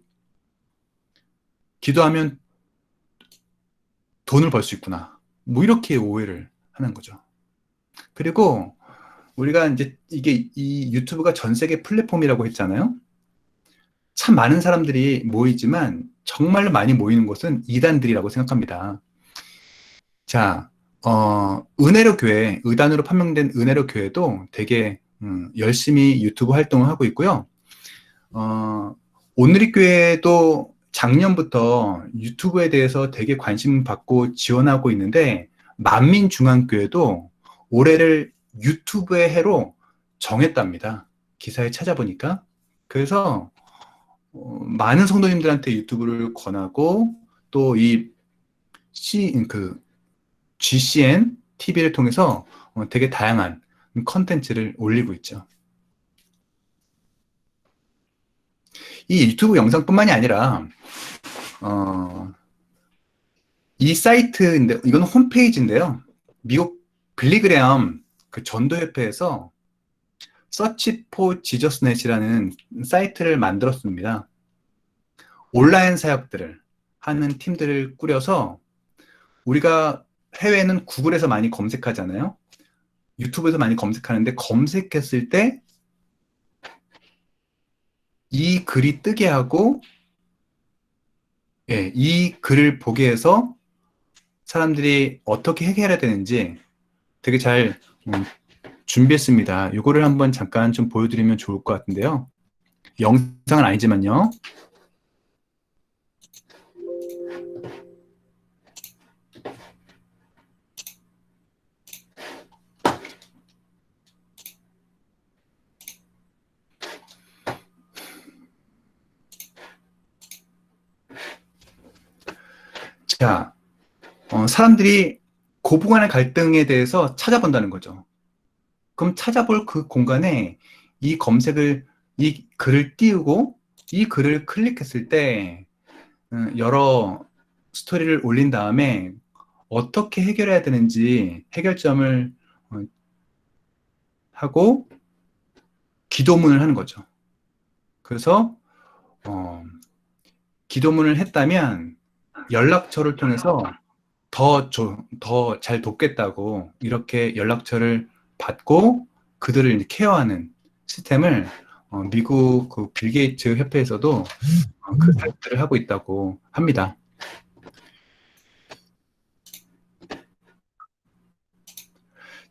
기도하면 돈을 벌 수 있구나. 뭐 이렇게 오해를 하는 거죠. 그리고 우리가 이제 이 유튜브가 전 세계 플랫폼이라고 했잖아요. 참 많은 사람들이 모이지만 정말로 많이 모이는 곳은 이단들이라고 생각합니다. 자, 은혜로 교회, 의단으로 판명된 은혜로 교회도 되게 열심히 유튜브 활동을 하고 있고요. 오늘의 교회도 작년부터 유튜브에 대해서 되게 관심 받고 지원하고 있는데 만민중앙교회도 올해를 유튜브의 해로 정했답니다. 기사에 찾아보니까. 그래서 많은 성도님들한테 유튜브를 권하고 또 이 GCN TV를 통해서 되게 다양한 컨텐츠를 올리고 있죠. 이 유튜브 영상뿐만이 아니라 이 사이트인데 이건 홈페이지인데요. 미국 빌리그레엄 그 전도협회에서 Search for JesusNet이라는 사이트를 만들었습니다. 온라인 사역들을 하는 팀들을 꾸려서 우리가 해외는 구글에서 많이 검색하잖아요. 유튜브에서 많이 검색하는데 검색했을 때 이 글이 뜨게 하고 이 글을 보게 해서 사람들이 어떻게 해결해야 되는지 되게 잘 준비했습니다. 이거를 한번 잠깐 좀 보여드리면 좋을 것 같은데요. 영상은 아니지만요. 자, 사람들이 고부간의 갈등에 대해서 찾아본다는 거죠. 그럼 찾아볼 그 공간에 이 글을 띄우고 이 글을 클릭했을 때 여러 스토리를 올린 다음에 어떻게 해결해야 되는지 해결점을 하고 기도문을 하는 거죠. 그래서 기도문을 했다면 연락처를 통해서 더 잘 돕겠다고 이렇게 연락처를 받고 그들을 이제 케어하는 시스템을 미국 그 빌 게이츠 협회에서도 그 사업들을 하고 있다고 합니다.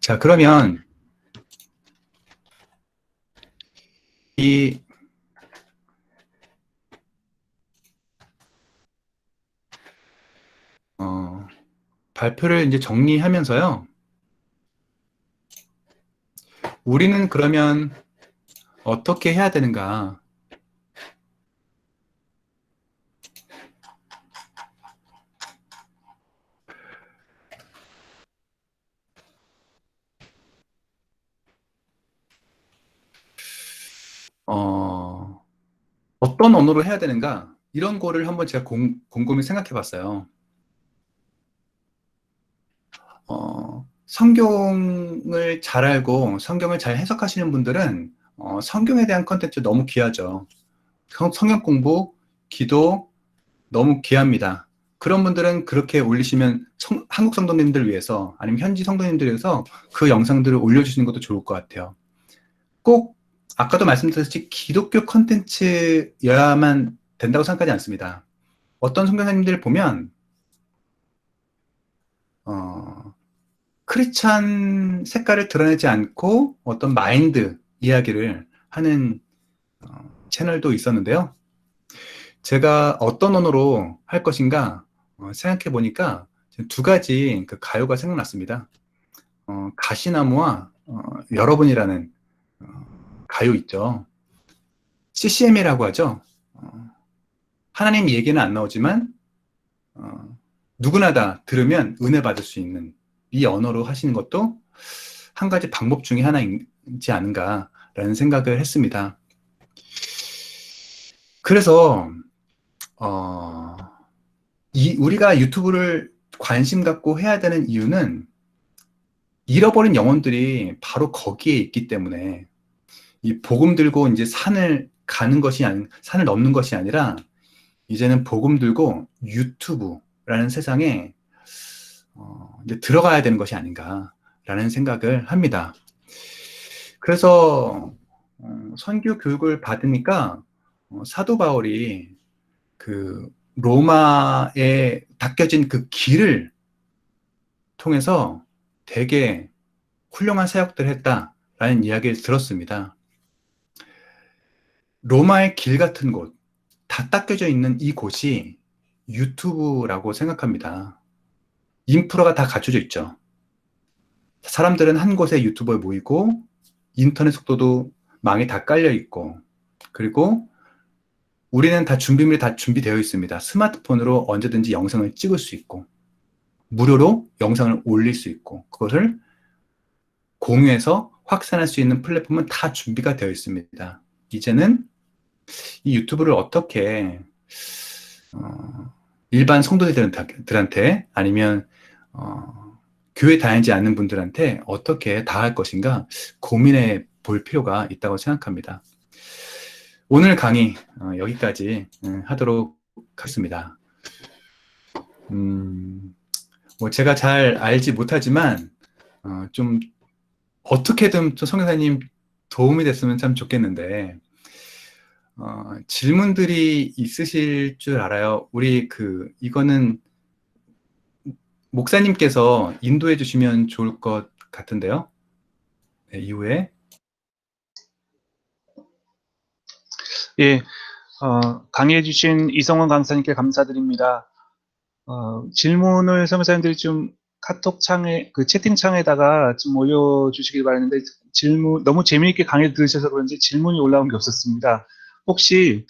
자, 그러면 이 발표를 이제 정리하면서요. 우리는 그러면 어떻게 해야 되는가? 어떤 언어로 해야 되는가? 이런 거를 한번 제가 곰곰이 생각해 봤어요. 성경을 잘 알고 성경을 잘 해석하시는 분들은 성경에 대한 컨텐츠 너무 귀하죠. 성경 공부, 기도 너무 귀합니다. 그런 분들은 그렇게 올리시면 한국 성도님들 위해서 아니면 현지 성도님들 위해서 그 영상들을 올려주시는 것도 좋을 것 같아요. 꼭 아까도 말씀드렸듯이 기독교 컨텐츠여야만 된다고 생각하지 않습니다. 어떤 선교사님들 보면 크리스찬 색깔을 드러내지 않고 어떤 마인드 이야기를 하는 채널도 있었는데요. 제가 어떤 언어로 할 것인가 생각해 보니까 두 가지 그 가요가 생각났습니다. 가시나무와 여러분이라는 가요 있죠. CCM이라고 하죠. 하나님 얘기는 안 나오지만 누구나 다 들으면 은혜 받을 수 있는 이 언어로 하시는 것도 한 가지 방법 중에 하나이지 않은가라는 생각을 했습니다. 그래서 우리가 유튜브를 관심 갖고 해야 되는 이유는 잃어버린 영혼들이 바로 거기에 있기 때문에 이 복음 들고 이제 산을 넘는 것이 아니라 이제는 복음 들고 유튜브라는 세상에 이제 들어가야 되는 것이 아닌가라는 생각을 합니다. 그래서 선교 교육을 받으니까 사도 바울이 그 로마에 닦여진 그 길을 통해서 되게 훌륭한 사역들을 했다라는 이야기를 들었습니다. 로마의 길 같은 곳, 다 닦여져 있는 이 곳이 유튜브라고 생각합니다. 인프라가 다 갖춰져 있죠. 사람들은 한 곳에 유튜브에 모이고 인터넷 속도도 망이 다 깔려 있고 그리고 우리는 다 준비물이 다 준비되어 있습니다. 스마트폰으로 언제든지 영상을 찍을 수 있고 무료로 영상을 올릴 수 있고 그것을 공유해서 확산할 수 있는 플랫폼은 다 준비가 되어 있습니다. 이제는 이 유튜브를 어떻게 일반 성도들한테 아니면 교회 다니지 않는 분들한테 어떻게 다할 것인가 고민해 볼 필요가 있다고 생각합니다. 오늘 강의 여기까지 하도록 하겠습니다. 뭐 제가 잘 알지 못하지만 좀 어떻게든 좀 선교사님 도움이 됐으면 참 좋겠는데 질문들이 있으실 줄 알아요. 우리 이거는 목사님께서 인도해 주시면 좋을 것 같은데요. 네, 이후에 예, 강의해 주신 이성원 강사님께 감사드립니다. 질문을 선교사님들이 좀 카톡 창에, 채팅창에다가 좀 올려주시길 바랐는데, 너무 재미있게 강의를 들으셔서 그런지 질문이 올라온 게 없었습니다. 혹시,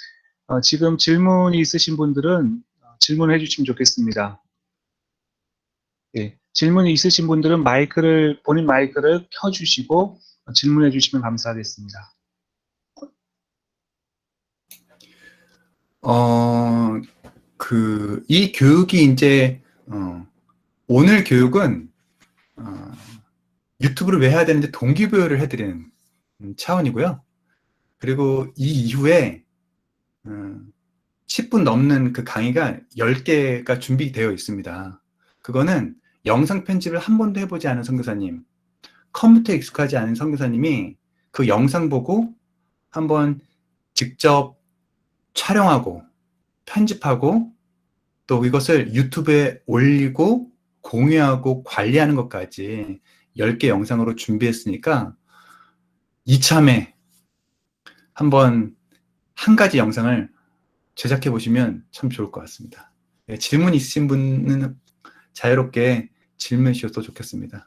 지금 질문이 있으신 분들은 질문해 주시면 좋겠습니다. 예, 질문이 있으신 분들은 본인 마이크를 켜주시고 질문해 주시면 감사하겠습니다. 이 교육이 이제, 오늘 교육은, 유튜브를 왜 해야 되는지 동기부여를 해드리는 차원이고요. 그리고 이 이후에, 10분 넘는 그 강의가 10개가 준비되어 있습니다. 그거는 영상 편집을 한 번도 해보지 않은 선교사님, 컴퓨터에 익숙하지 않은 선교사님이 그 영상 보고 한번 직접 촬영하고 편집하고 또 이것을 유튜브에 올리고 공유하고 관리하는 것까지 10개 영상으로 준비했으니까 이참에 한번 한 가지 영상을 제작해 보시면 참 좋을 것 같습니다. 네, 질문 있으신 분은 자유롭게 질문 주셔도 좋겠습니다.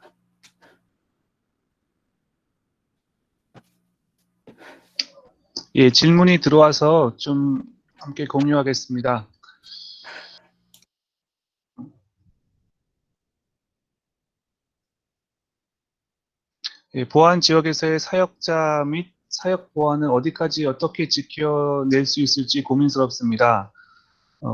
예, 질문이 들어와서 좀 함께 공유하겠습니다. 예, 보안 지역에서의 사역자 및 사역 보안은 어디까지 어떻게 지켜낼 수 있을지 고민스럽습니다.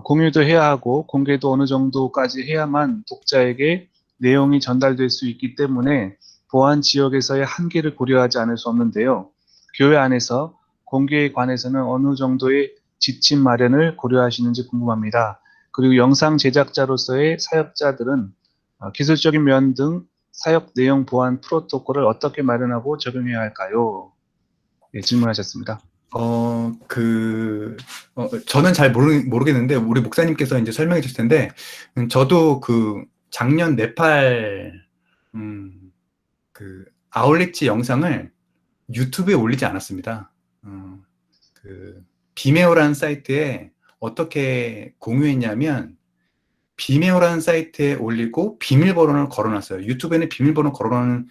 공유도 해야 하고 공개도 어느 정도까지 해야만 독자에게 내용이 전달될 수 있기 때문에 보안 지역에서의 한계를 고려하지 않을 수 없는데요. 교회 안에서 공개에 관해서는 어느 정도의 지침 마련을 고려하시는지 궁금합니다. 그리고 영상 제작자로서의 사역자들은 기술적인 면 등 사역 내용 보안 프로토콜을 어떻게 마련하고 적용해야 할까요? 네, 질문하셨습니다. 저는 잘 모르겠는데, 우리 목사님께서 이제 설명해 주실 텐데, 저도 작년 네팔, 아울렛지 영상을 유튜브에 올리지 않았습니다. 비메오라는 사이트에 어떻게 공유했냐면, 비메오라는 사이트에 올리고 비밀번호를 걸어놨어요. 유튜브에는 비밀번호 걸어놓는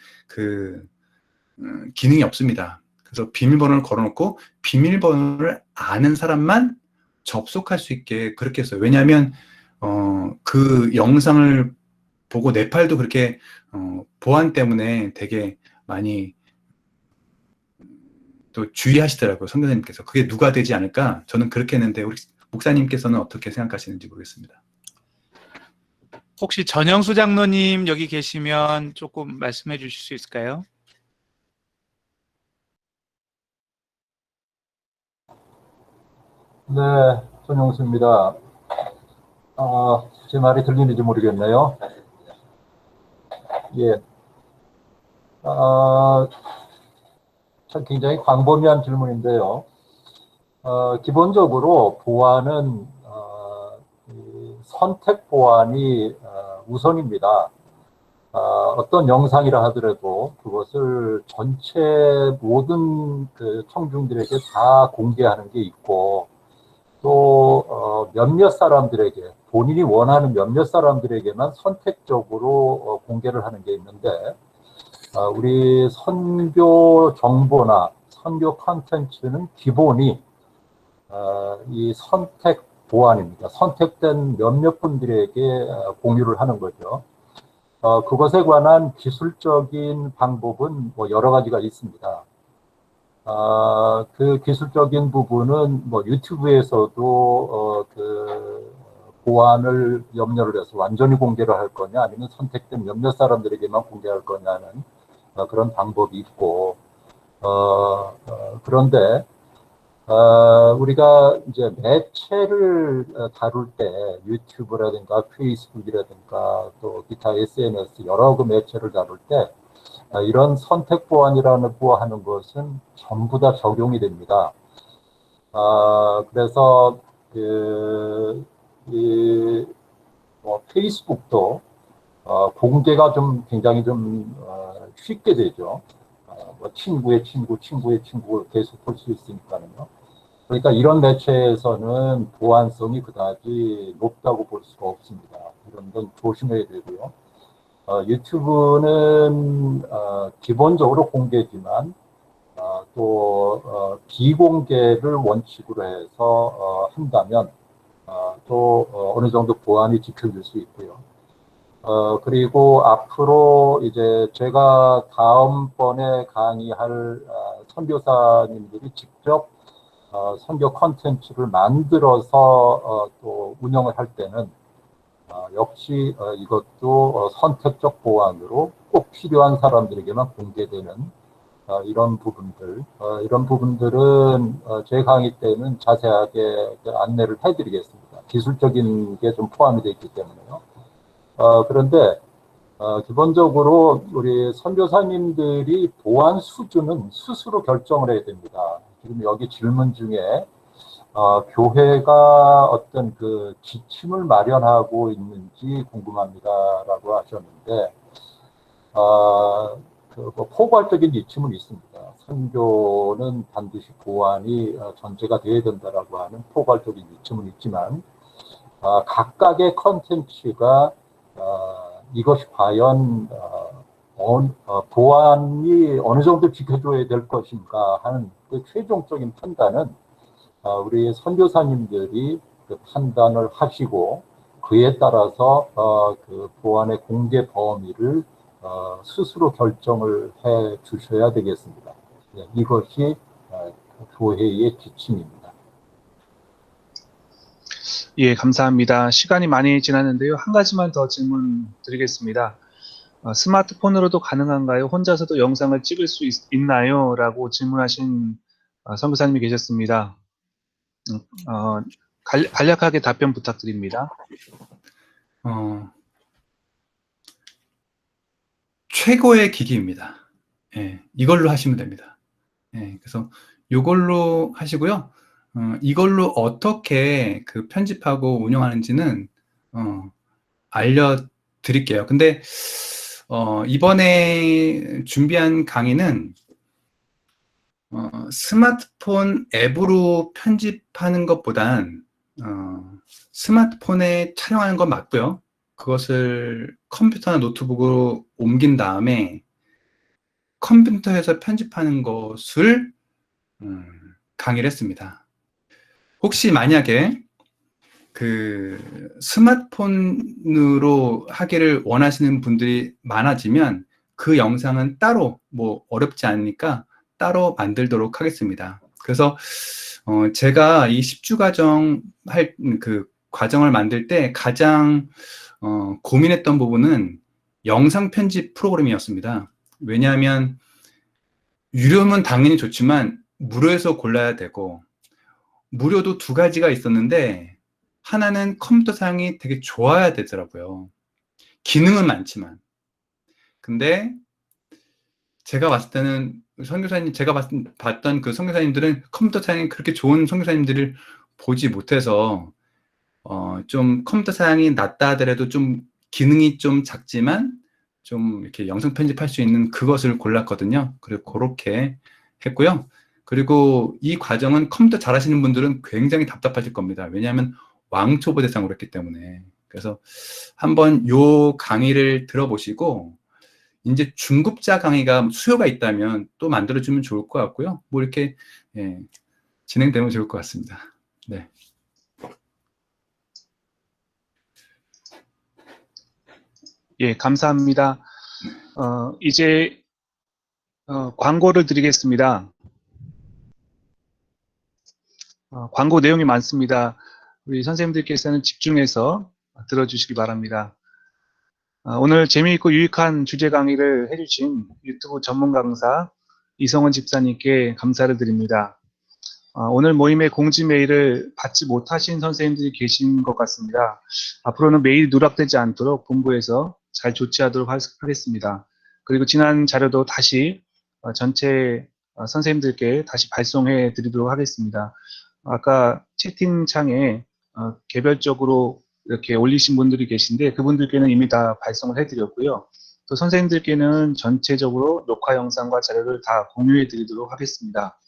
기능이 없습니다. 그래서 비밀번호를 걸어놓고 비밀번호를 아는 사람만 접속할 수 있게 그렇게 했어요. 왜냐하면 그 영상을 보고 네팔도 그렇게 보안 때문에 되게 많이 또 주의하시더라고요. 선교사님께서. 그게 누가 되지 않을까? 저는 그렇게 했는데 우리 목사님께서는 어떻게 생각하시는지 모르겠습니다. 혹시 전영수 장로님 여기 계시면 조금 말씀해 주실 수 있을까요? 네, 전영수입니다. 제 말이 들리는지 모르겠네요. 예. 참 굉장히 광범위한 질문인데요. 기본적으로 보안은 선택 보안이 우선입니다. 어떤 영상이라 하더라도 그것을 전체 모든 청중들에게 다 공개하는 게 있고, 또 몇몇 사람들에게, 본인이 원하는 몇몇 사람들에게만 선택적으로 공개를 하는 게 있는데, 우리 선교 정보나 선교 콘텐츠는 기본이 이 선택 보안입니다. 선택된 몇몇 분들에게 공유를 하는 거죠. 그것에 관한 기술적인 방법은 뭐 여러 가지가 있습니다. 그 기술적인 부분은 뭐 유튜브에서도 보안을 염려를 해서 완전히 공개를 할 거냐, 아니면 선택된 몇몇 사람들에게만 공개할 거냐는 그런 방법이 있고, 그런데 우리가 이제 매체를 다룰 때 유튜브라든가 페이스북이라든가 또 기타 SNS 여러 그 매체를 다룰 때 이런 선택 보안이라고 하는 것은 전부 다 적용이 됩니다. 그래서 페이스북도 공개가 좀 굉장히 좀 쉽게 되죠. 뭐 친구의 친구, 친구의 친구를 계속 볼 수 있으니까요. 그러니까 이런 매체에서는 보안성이 그다지 높다고 볼 수가 없습니다. 이런 건 조심해야 되고요. 유튜브는 기본적으로 공개지만 또 비공개를 원칙으로 해서 한다면 또 어느 정도 보안이 지켜질 수 있고요. 그리고 앞으로 이제 제가 다음번에 강의할 선교사님들이 직접 선교 콘텐츠를 만들어서 또 운영을 할 때는 역시 이것도 선택적 보완으로 꼭 필요한 사람들에게만 공개되는 이런 부분들은 제 강의 때는 자세하게 안내를 해드리겠습니다. 기술적인 게 좀 포함이 되어 있기 때문에요. 그런데 기본적으로 우리 선교사님들이 보안 수준은 스스로 결정을 해야 됩니다. 지금 여기 질문 중에 교회가 어떤 그 지침을 마련하고 있는지 궁금합니다라고 하셨는데, 뭐 포괄적인 지침은 있습니다. 선교는 반드시 보안이 전제가 되어야 된다라고 하는 포괄적인 지침은 있지만, 각각의 컨텐츠가 이것이 과연 보안이 어느 정도 지켜줘야 될 것인가 하는 그 최종적인 판단은 우리 선교사님들이 그 판단을 하시고 그에 따라서 그 보안의 공개 범위를 스스로 결정을 해 주셔야 되겠습니다. 이것이 교회의 지침입니다. 예, 감사합니다. 시간이 많이 지났는데요. 한 가지만 더 질문 드리겠습니다. 스마트폰으로도 가능한가요? 혼자서도 영상을 찍을 수 있나요? 라고 질문하신 선교사님이 계셨습니다. 간략하게 답변 부탁드립니다. 최고의 기기입니다. 예, 이걸로 하시면 됩니다. 예, 그래서 이걸로 하시고요. 이걸로 어떻게 그 편집하고 운영하는지는 알려드릴게요. 근데 이번에 준비한 강의는 스마트폰 앱으로 편집하는 것보단 스마트폰에 촬영하는 건 맞고요. 그것을 컴퓨터나 노트북으로 옮긴 다음에 컴퓨터에서 편집하는 것을 강의를 했습니다. 혹시 만약에 그 스마트폰으로 하기를 원하시는 분들이 많아지면 그 영상은 따로 뭐 어렵지 않으니까 따로 만들도록 하겠습니다. 그래서 제가 이 10주 과정 그 과정을 만들 때 가장 고민했던 부분은 영상 편집 프로그램이었습니다. 왜냐하면 유료면 당연히 좋지만 무료에서 골라야 되고, 무료도 두 가지가 있었는데 하나는 컴퓨터 사양이 되게 좋아야 되더라고요. 기능은 많지만. 근데 제가 봤을 때는 제가 봤던 그 선교사님들은 컴퓨터 사양이 그렇게 좋은 선교사님들을 보지 못해서 좀 컴퓨터 사양이 낮다 하더라도 좀 기능이 좀 작지만 좀 이렇게 영상 편집할 수 있는 그것을 골랐거든요. 그리고 그렇게 했고요. 그리고 이 과정은 컴퓨터 잘하시는 분들은 굉장히 답답하실 겁니다. 왜냐하면 왕초보 대상으로 했기 때문에. 그래서 한번 요 강의를 들어보시고 이제 중급자 강의가 수요가 있다면 또 만들어주면 좋을 것 같고요. 뭐 이렇게 진행되면 좋을 것 같습니다. 네. 예, 감사합니다. 이제 광고를 드리겠습니다. 광고 내용이 많습니다. 우리 선생님들께서는 집중해서 들어주시기 바랍니다. 오늘 재미있고 유익한 주제 강의를 해주신 유튜브 전문 강사 이성원 집사님께 감사를 드립니다. 오늘 모임의 공지 메일을 받지 못하신 선생님들이 계신 것 같습니다. 앞으로는 메일이 누락되지 않도록 본부에서 잘 조치하도록 하겠습니다. 그리고 지난 자료도 다시 전체 선생님들께 다시 발송해 드리도록 하겠습니다. 아까 채팅창에 개별적으로 이렇게 올리신 분들이 계신데 그분들께는 이미 다 발송을 해드렸고요. 또 선생님들께는 전체적으로 녹화 영상과 자료를 다 공유해 드리도록 하겠습니다.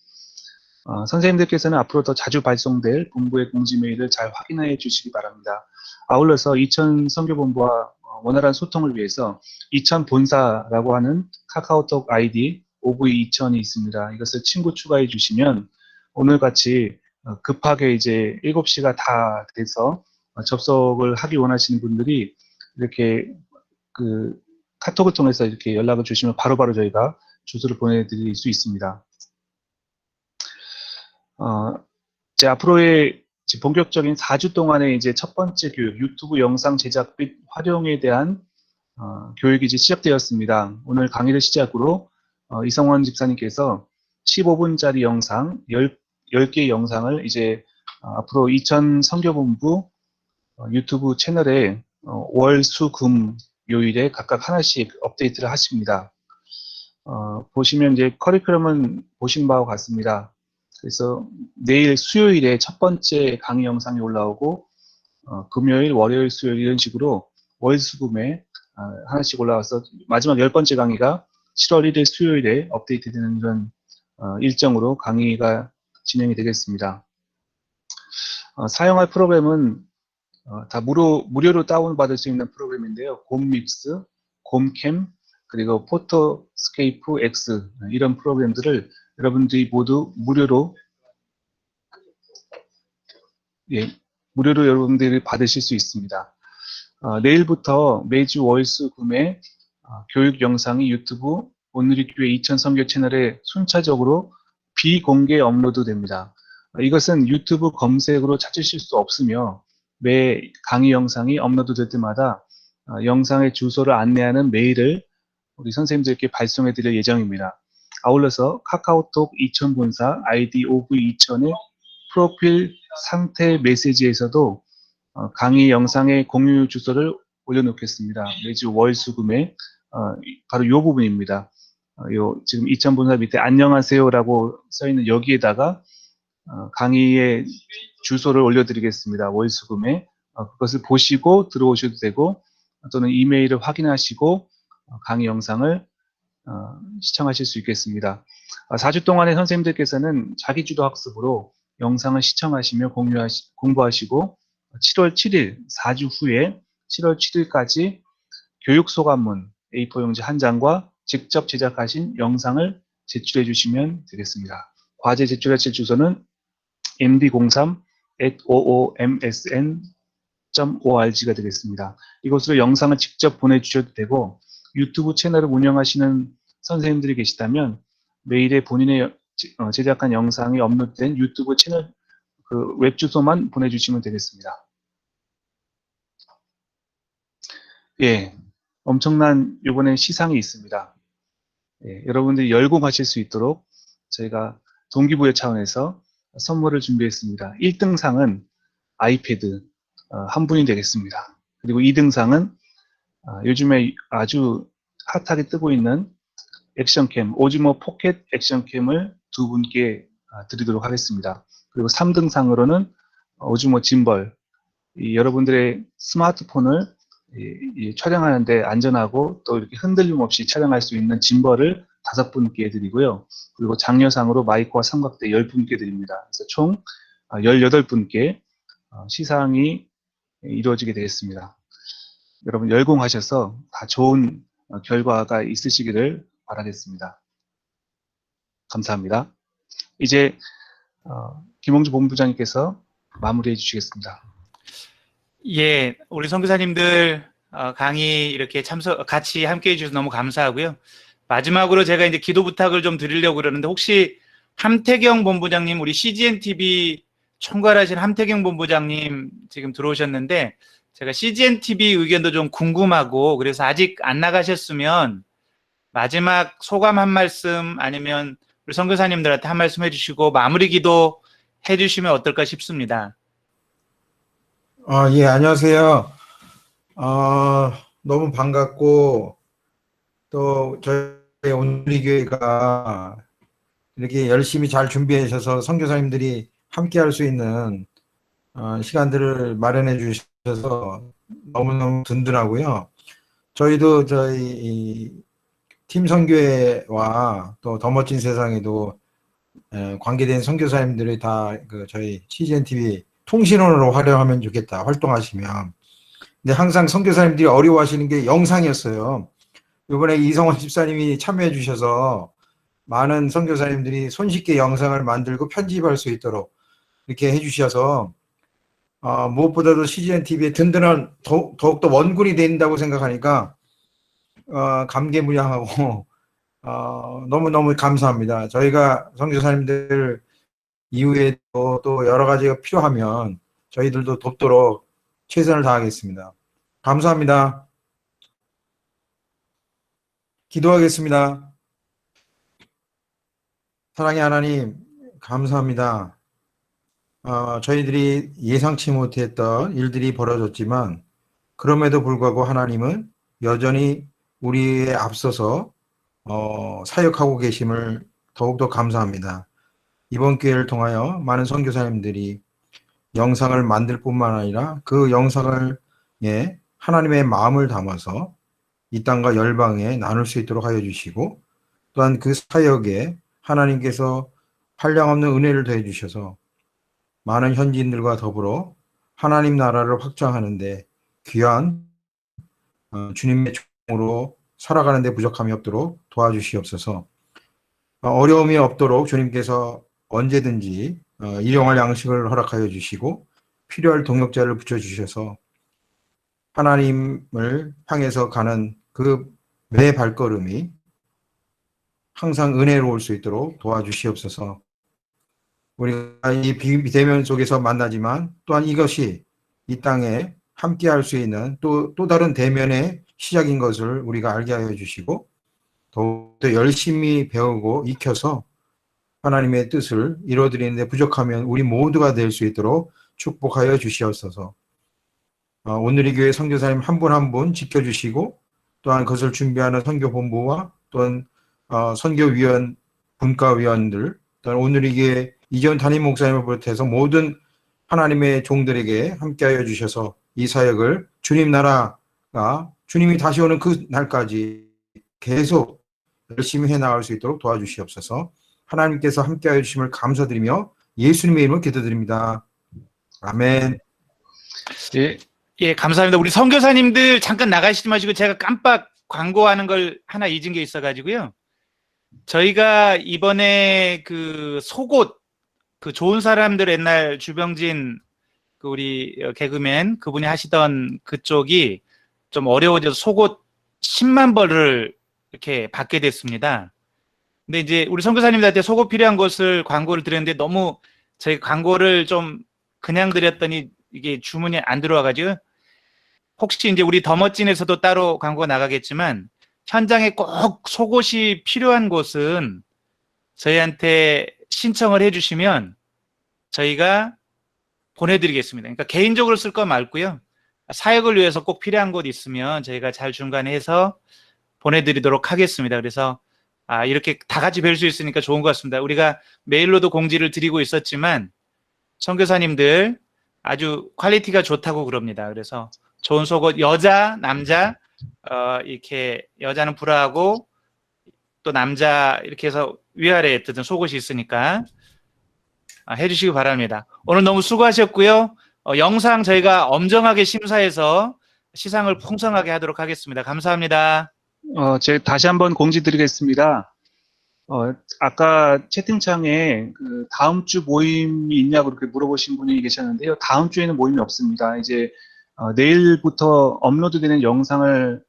선생님들께서는 앞으로 더 자주 발송될 본부의 공지 메일을 잘 확인해 주시기 바랍니다. 아울러서 이천 선교본부와 원활한 소통을 위해서 이천 본사라고 하는 카카오톡 아이디 OV2000이 있습니다. 이것을 친구 추가해 주시면 오늘같이 급하게 이제 7시가 다 돼서 접속을 하기 원하시는 분들이 이렇게 그 카톡을 통해서 이렇게 연락을 주시면 바로바로 저희가 주소를 보내드릴 수 있습니다. 이제 앞으로의 이제 본격적인 4주 동안의 이제 첫 번째 교육, 유튜브 영상 제작 및 활용에 대한 교육이 이제 시작되었습니다. 오늘 강의를 시작으로 이성원 집사님께서 15분짜리 영상 10개의 영상을 이제 앞으로 이천 선교본부 유튜브 채널에 월, 수, 금 요일에 각각 하나씩 업데이트를 하십니다. 보시면 이제 커리큘럼은 보신 바와 같습니다. 그래서 내일 수요일에 첫 번째 강의 영상이 올라오고 금요일, 월요일, 수요일 이런 식으로 월, 수, 금에 하나씩 올라와서 마지막 10번째 강의가 7월 1일 수요일에 업데이트되는 이런 일정으로 강의가 진행이 되겠습니다. 사용할 프로그램은 다 무료로 다운받을 수 있는 프로그램인데요. 곰믹스, 곰캠, 그리고 포토스케이프 X 이런 프로그램들을 여러분들이 모두 무료로 여러분들이 받으실 수 있습니다. 내일부터 매주 월수 금에 교육 영상이 유튜브 오늘의 교회 이천 선교 채널에 순차적으로 비공개 업로드 됩니다. 이것은 유튜브 검색으로 찾으실 수 없으며 매 강의 영상이 업로드 될 때마다 영상의 주소를 안내하는 메일을 우리 선생님들께 발송해 드릴 예정입니다. 아울러서 카카오톡 이천본사 아이디 OV2000의 프로필 상태 메시지에서도 강의 영상의 공유 주소를 올려놓겠습니다. 매주 월수금에 바로 이 부분입니다. 지금 이천본사 밑에 안녕하세요라고 써있는 여기에다가 강의의 주소를 올려드리겠습니다. 월수금에 그것을 보시고 들어오셔도 되고 또는 이메일을 확인하시고 강의 영상을 시청하실 수 있겠습니다. 4주 동안의 선생님들께서는 자기주도 학습으로 영상을 시청하시며 공부하시고 7월 7일 4주 후에 7월 7일까지 교육소감문 A4 용지 한 장과 직접 제작하신 영상을 제출해 주시면 되겠습니다. 과제 제출하실 주소는 md03@oomsn.org가 되겠습니다. 이곳으로 영상을 직접 보내주셔도 되고 유튜브 채널을 운영하시는 선생님들이 계시다면 메일에 본인의 제작한 영상이 업로드된 유튜브 채널 그 웹 주소만 보내주시면 되겠습니다. 예, 엄청난 이번에 시상이 있습니다. 예, 여러분들이 열공하실 수 있도록 저희가 동기부여 차원에서 선물을 준비했습니다. 1등상은 아이패드 한 분이 되겠습니다. 그리고 2등상은 요즘에 아주 핫하게 뜨고 있는 액션캠, 오즈모 포켓 액션캠을 두 분께 드리도록 하겠습니다. 그리고 3등상으로는 오즈모 짐벌, 여러분들의 스마트폰을 촬영하는데 안전하고 또 이렇게 흔들림 없이 촬영할 수 있는 짐벌을 5분께 드리고요. 그리고 장려상으로 마이크와 삼각대 10분께 드립니다. 그래서 총 18분께 시상이 이루어지게 되겠습니다. 여러분 열공하셔서 다 좋은 결과가 있으시기를 바라겠습니다. 감사합니다. 이제 김홍주 본부장님께서 마무리해 주시겠습니다. 예, 우리 선교사님들 강의 이렇게 같이 함께 해주셔서 너무 감사하고요. 마지막으로 제가 이제 기도 부탁을 좀 드리려고 그러는데 혹시 함태경 본부장님, 우리 CGN-TV 총괄하신 함태경 본부장님 지금 들어오셨는데 제가 CGN-TV 의견도 좀 궁금하고 그래서 아직 안 나가셨으면 마지막 소감 한 말씀 아니면 우리 선교사님들한테 한 말씀 해주시고 마무리 기도 해주시면 어떨까 싶습니다. 예, 안녕하세요. 너무 반갑고, 또, 저희 오늘리 교회가 이렇게 열심히 잘 준비해 주셔서 선교사님들이 함께 할 수 있는, 시간들을 마련해 주셔서 너무너무 든든하고요. 저희도 저희 팀 선교회와 또 더 멋진 세상에도 관계된 선교사님들이 다 저희 CGN-TV 통신원으로 활용하면 좋겠다, 활동하시면. 근데 항상 선교사님들이 어려워하시는 게 영상이었어요. 이번에 이성원 집사님이 참여해 주셔서 많은 선교사님들이 손쉽게 영상을 만들고 편집할 수 있도록 이렇게 해 주셔서 무엇보다도 CGN-TV의 든든한 더욱더 원군이 된다고 생각하니까 감개무량하고 너무너무 감사합니다. 저희가 선교사님들 이후에 또 여러 가지가 필요하면 저희들도 돕도록 최선을 다하겠습니다. 감사합니다. 기도하겠습니다. 사랑의 하나님, 감사합니다. 저희들이 예상치 못했던 일들이 벌어졌지만 그럼에도 불구하고 하나님은 여전히 우리에 앞서서 사역하고 계심을 더욱더 감사합니다. 이번 기회를 통하여 많은 선교사님들이 영상을 만들 뿐만 아니라 그 영상을 하나님의 마음을 담아서 이 땅과 열방에 나눌 수 있도록 하여 주시고 또한 그 사역에 하나님께서 한량없는 은혜를 더해 주셔서 많은 현지인들과 더불어 하나님 나라를 확장하는데 귀한 주님의 종으로 살아가는 데 부족함이 없도록 도와주시옵소서. 어려움이 없도록 주님께서 언제든지 일용할 양식을 허락하여 주시고 필요할 동역자를 붙여주셔서 하나님을 향해서 가는 그 매 발걸음이 항상 은혜로울 수 있도록 도와주시옵소서. 우리가 이 비대면 속에서 만나지만 또한 이것이 이 땅에 함께할 수 있는 또 다른 대면의 시작인 것을 우리가 알게 하여 주시고 더욱더 열심히 배우고 익혀서 하나님의 뜻을 이루어드리는데 부족하면 우리 모두가 될 수 있도록 축복하여 주시옵소서. 오늘 이 교회 선교사님 한 분 한 분 지켜주시고 또한 그것을 준비하는 선교본부와 또한 선교위원, 분과위원들 또한 오늘 이 교회 이전 담임 목사님을 비롯해서 모든 하나님의 종들에게 함께하여 주셔서 이 사역을 주님 나라가 주님이 다시 오는 그 날까지 계속 열심히 해나갈 수 있도록 도와주시옵소서. 하나님께서 함께하여 주심을 감사드리며 예수님의 이름으로 기도드립니다. 아멘. 예, 감사합니다. 우리 선교사님들 잠깐 나가시지 마시고 제가 깜빡 광고하는 걸 하나 잊은 게 있어가지고요. 저희가 이번에 그 속옷, 그 좋은 사람들 옛날 주병진 그 우리 개그맨 그분이 하시던 그쪽이 좀 어려워져서 속옷 10만 벌을 이렇게 받게 됐습니다. 근데 이제 우리 선교사님들한테 속옷 필요한 것을 광고를 드렸는데 너무 저희 광고를 좀 그냥 드렸더니 이게 주문이 안 들어와가지고 혹시 이제 우리 더 멋진에서도 따로 광고가 나가겠지만 현장에 꼭 속옷이 필요한 곳은 저희한테 신청을 해주시면 저희가 보내드리겠습니다. 그러니까 개인적으로 쓸 거 말고요. 사역을 위해서 꼭 필요한 곳 있으면 저희가 잘 중간에 해서 보내드리도록 하겠습니다. 그래서 이렇게 다 같이 뵐 수 있으니까 좋은 것 같습니다. 우리가 메일로도 공지를 드리고 있었지만 선교사님들 아주 퀄리티가 좋다고 그럽니다. 그래서 좋은 속옷 여자, 남자 이렇게 여자는 브라하고 또 남자 이렇게 해서 위아래에 뜯은 속옷이 있으니까 해주시기 바랍니다. 오늘 너무 수고하셨고요. 영상 저희가 엄정하게 심사해서 시상을 풍성하게 하도록 하겠습니다. 감사합니다. 제가 다시 한번 공지 드리겠습니다. 아까 채팅창에 그 다음 주 모임이 있냐고 그렇게 물어보신 분이 계셨는데요. 다음 주에는 모임이 없습니다. 이제 내일부터 업로드되는 영상을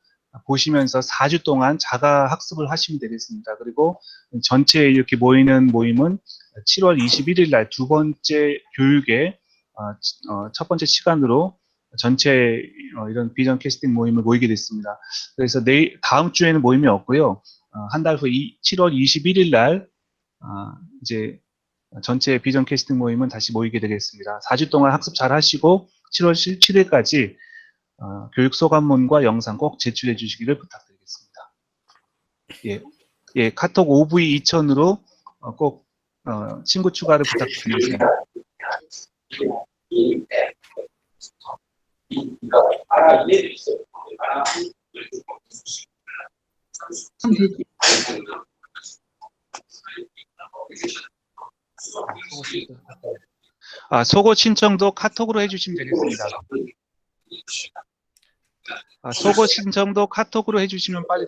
보시면서 4주 동안 자가 학습을 하시면 되겠습니다. 그리고 전체 이렇게 모이는 모임은 7월 21일 날 두 번째 교육의 첫 번째 시간으로 전체 이런 비전 캐스팅 모임을 모이게 됐습니다. 그래서 다음 주에는 모임이 없고요. 한 달 후 7월 21일 날 이제 전체 비전 캐스팅 모임은 다시 모이게 되겠습니다. 4주 동안 학습 잘 하시고 7월 17일까지 교육 소감문과 영상 꼭 제출해 주시기를 부탁드리겠습니다. 예, 카톡 OV2000으로 꼭 친구 추가를 부탁드리겠습니다. 속옷 신청도 카톡으로 해주시면 되겠습니다. 속옷 신청도 카톡으로 해주시면 빨리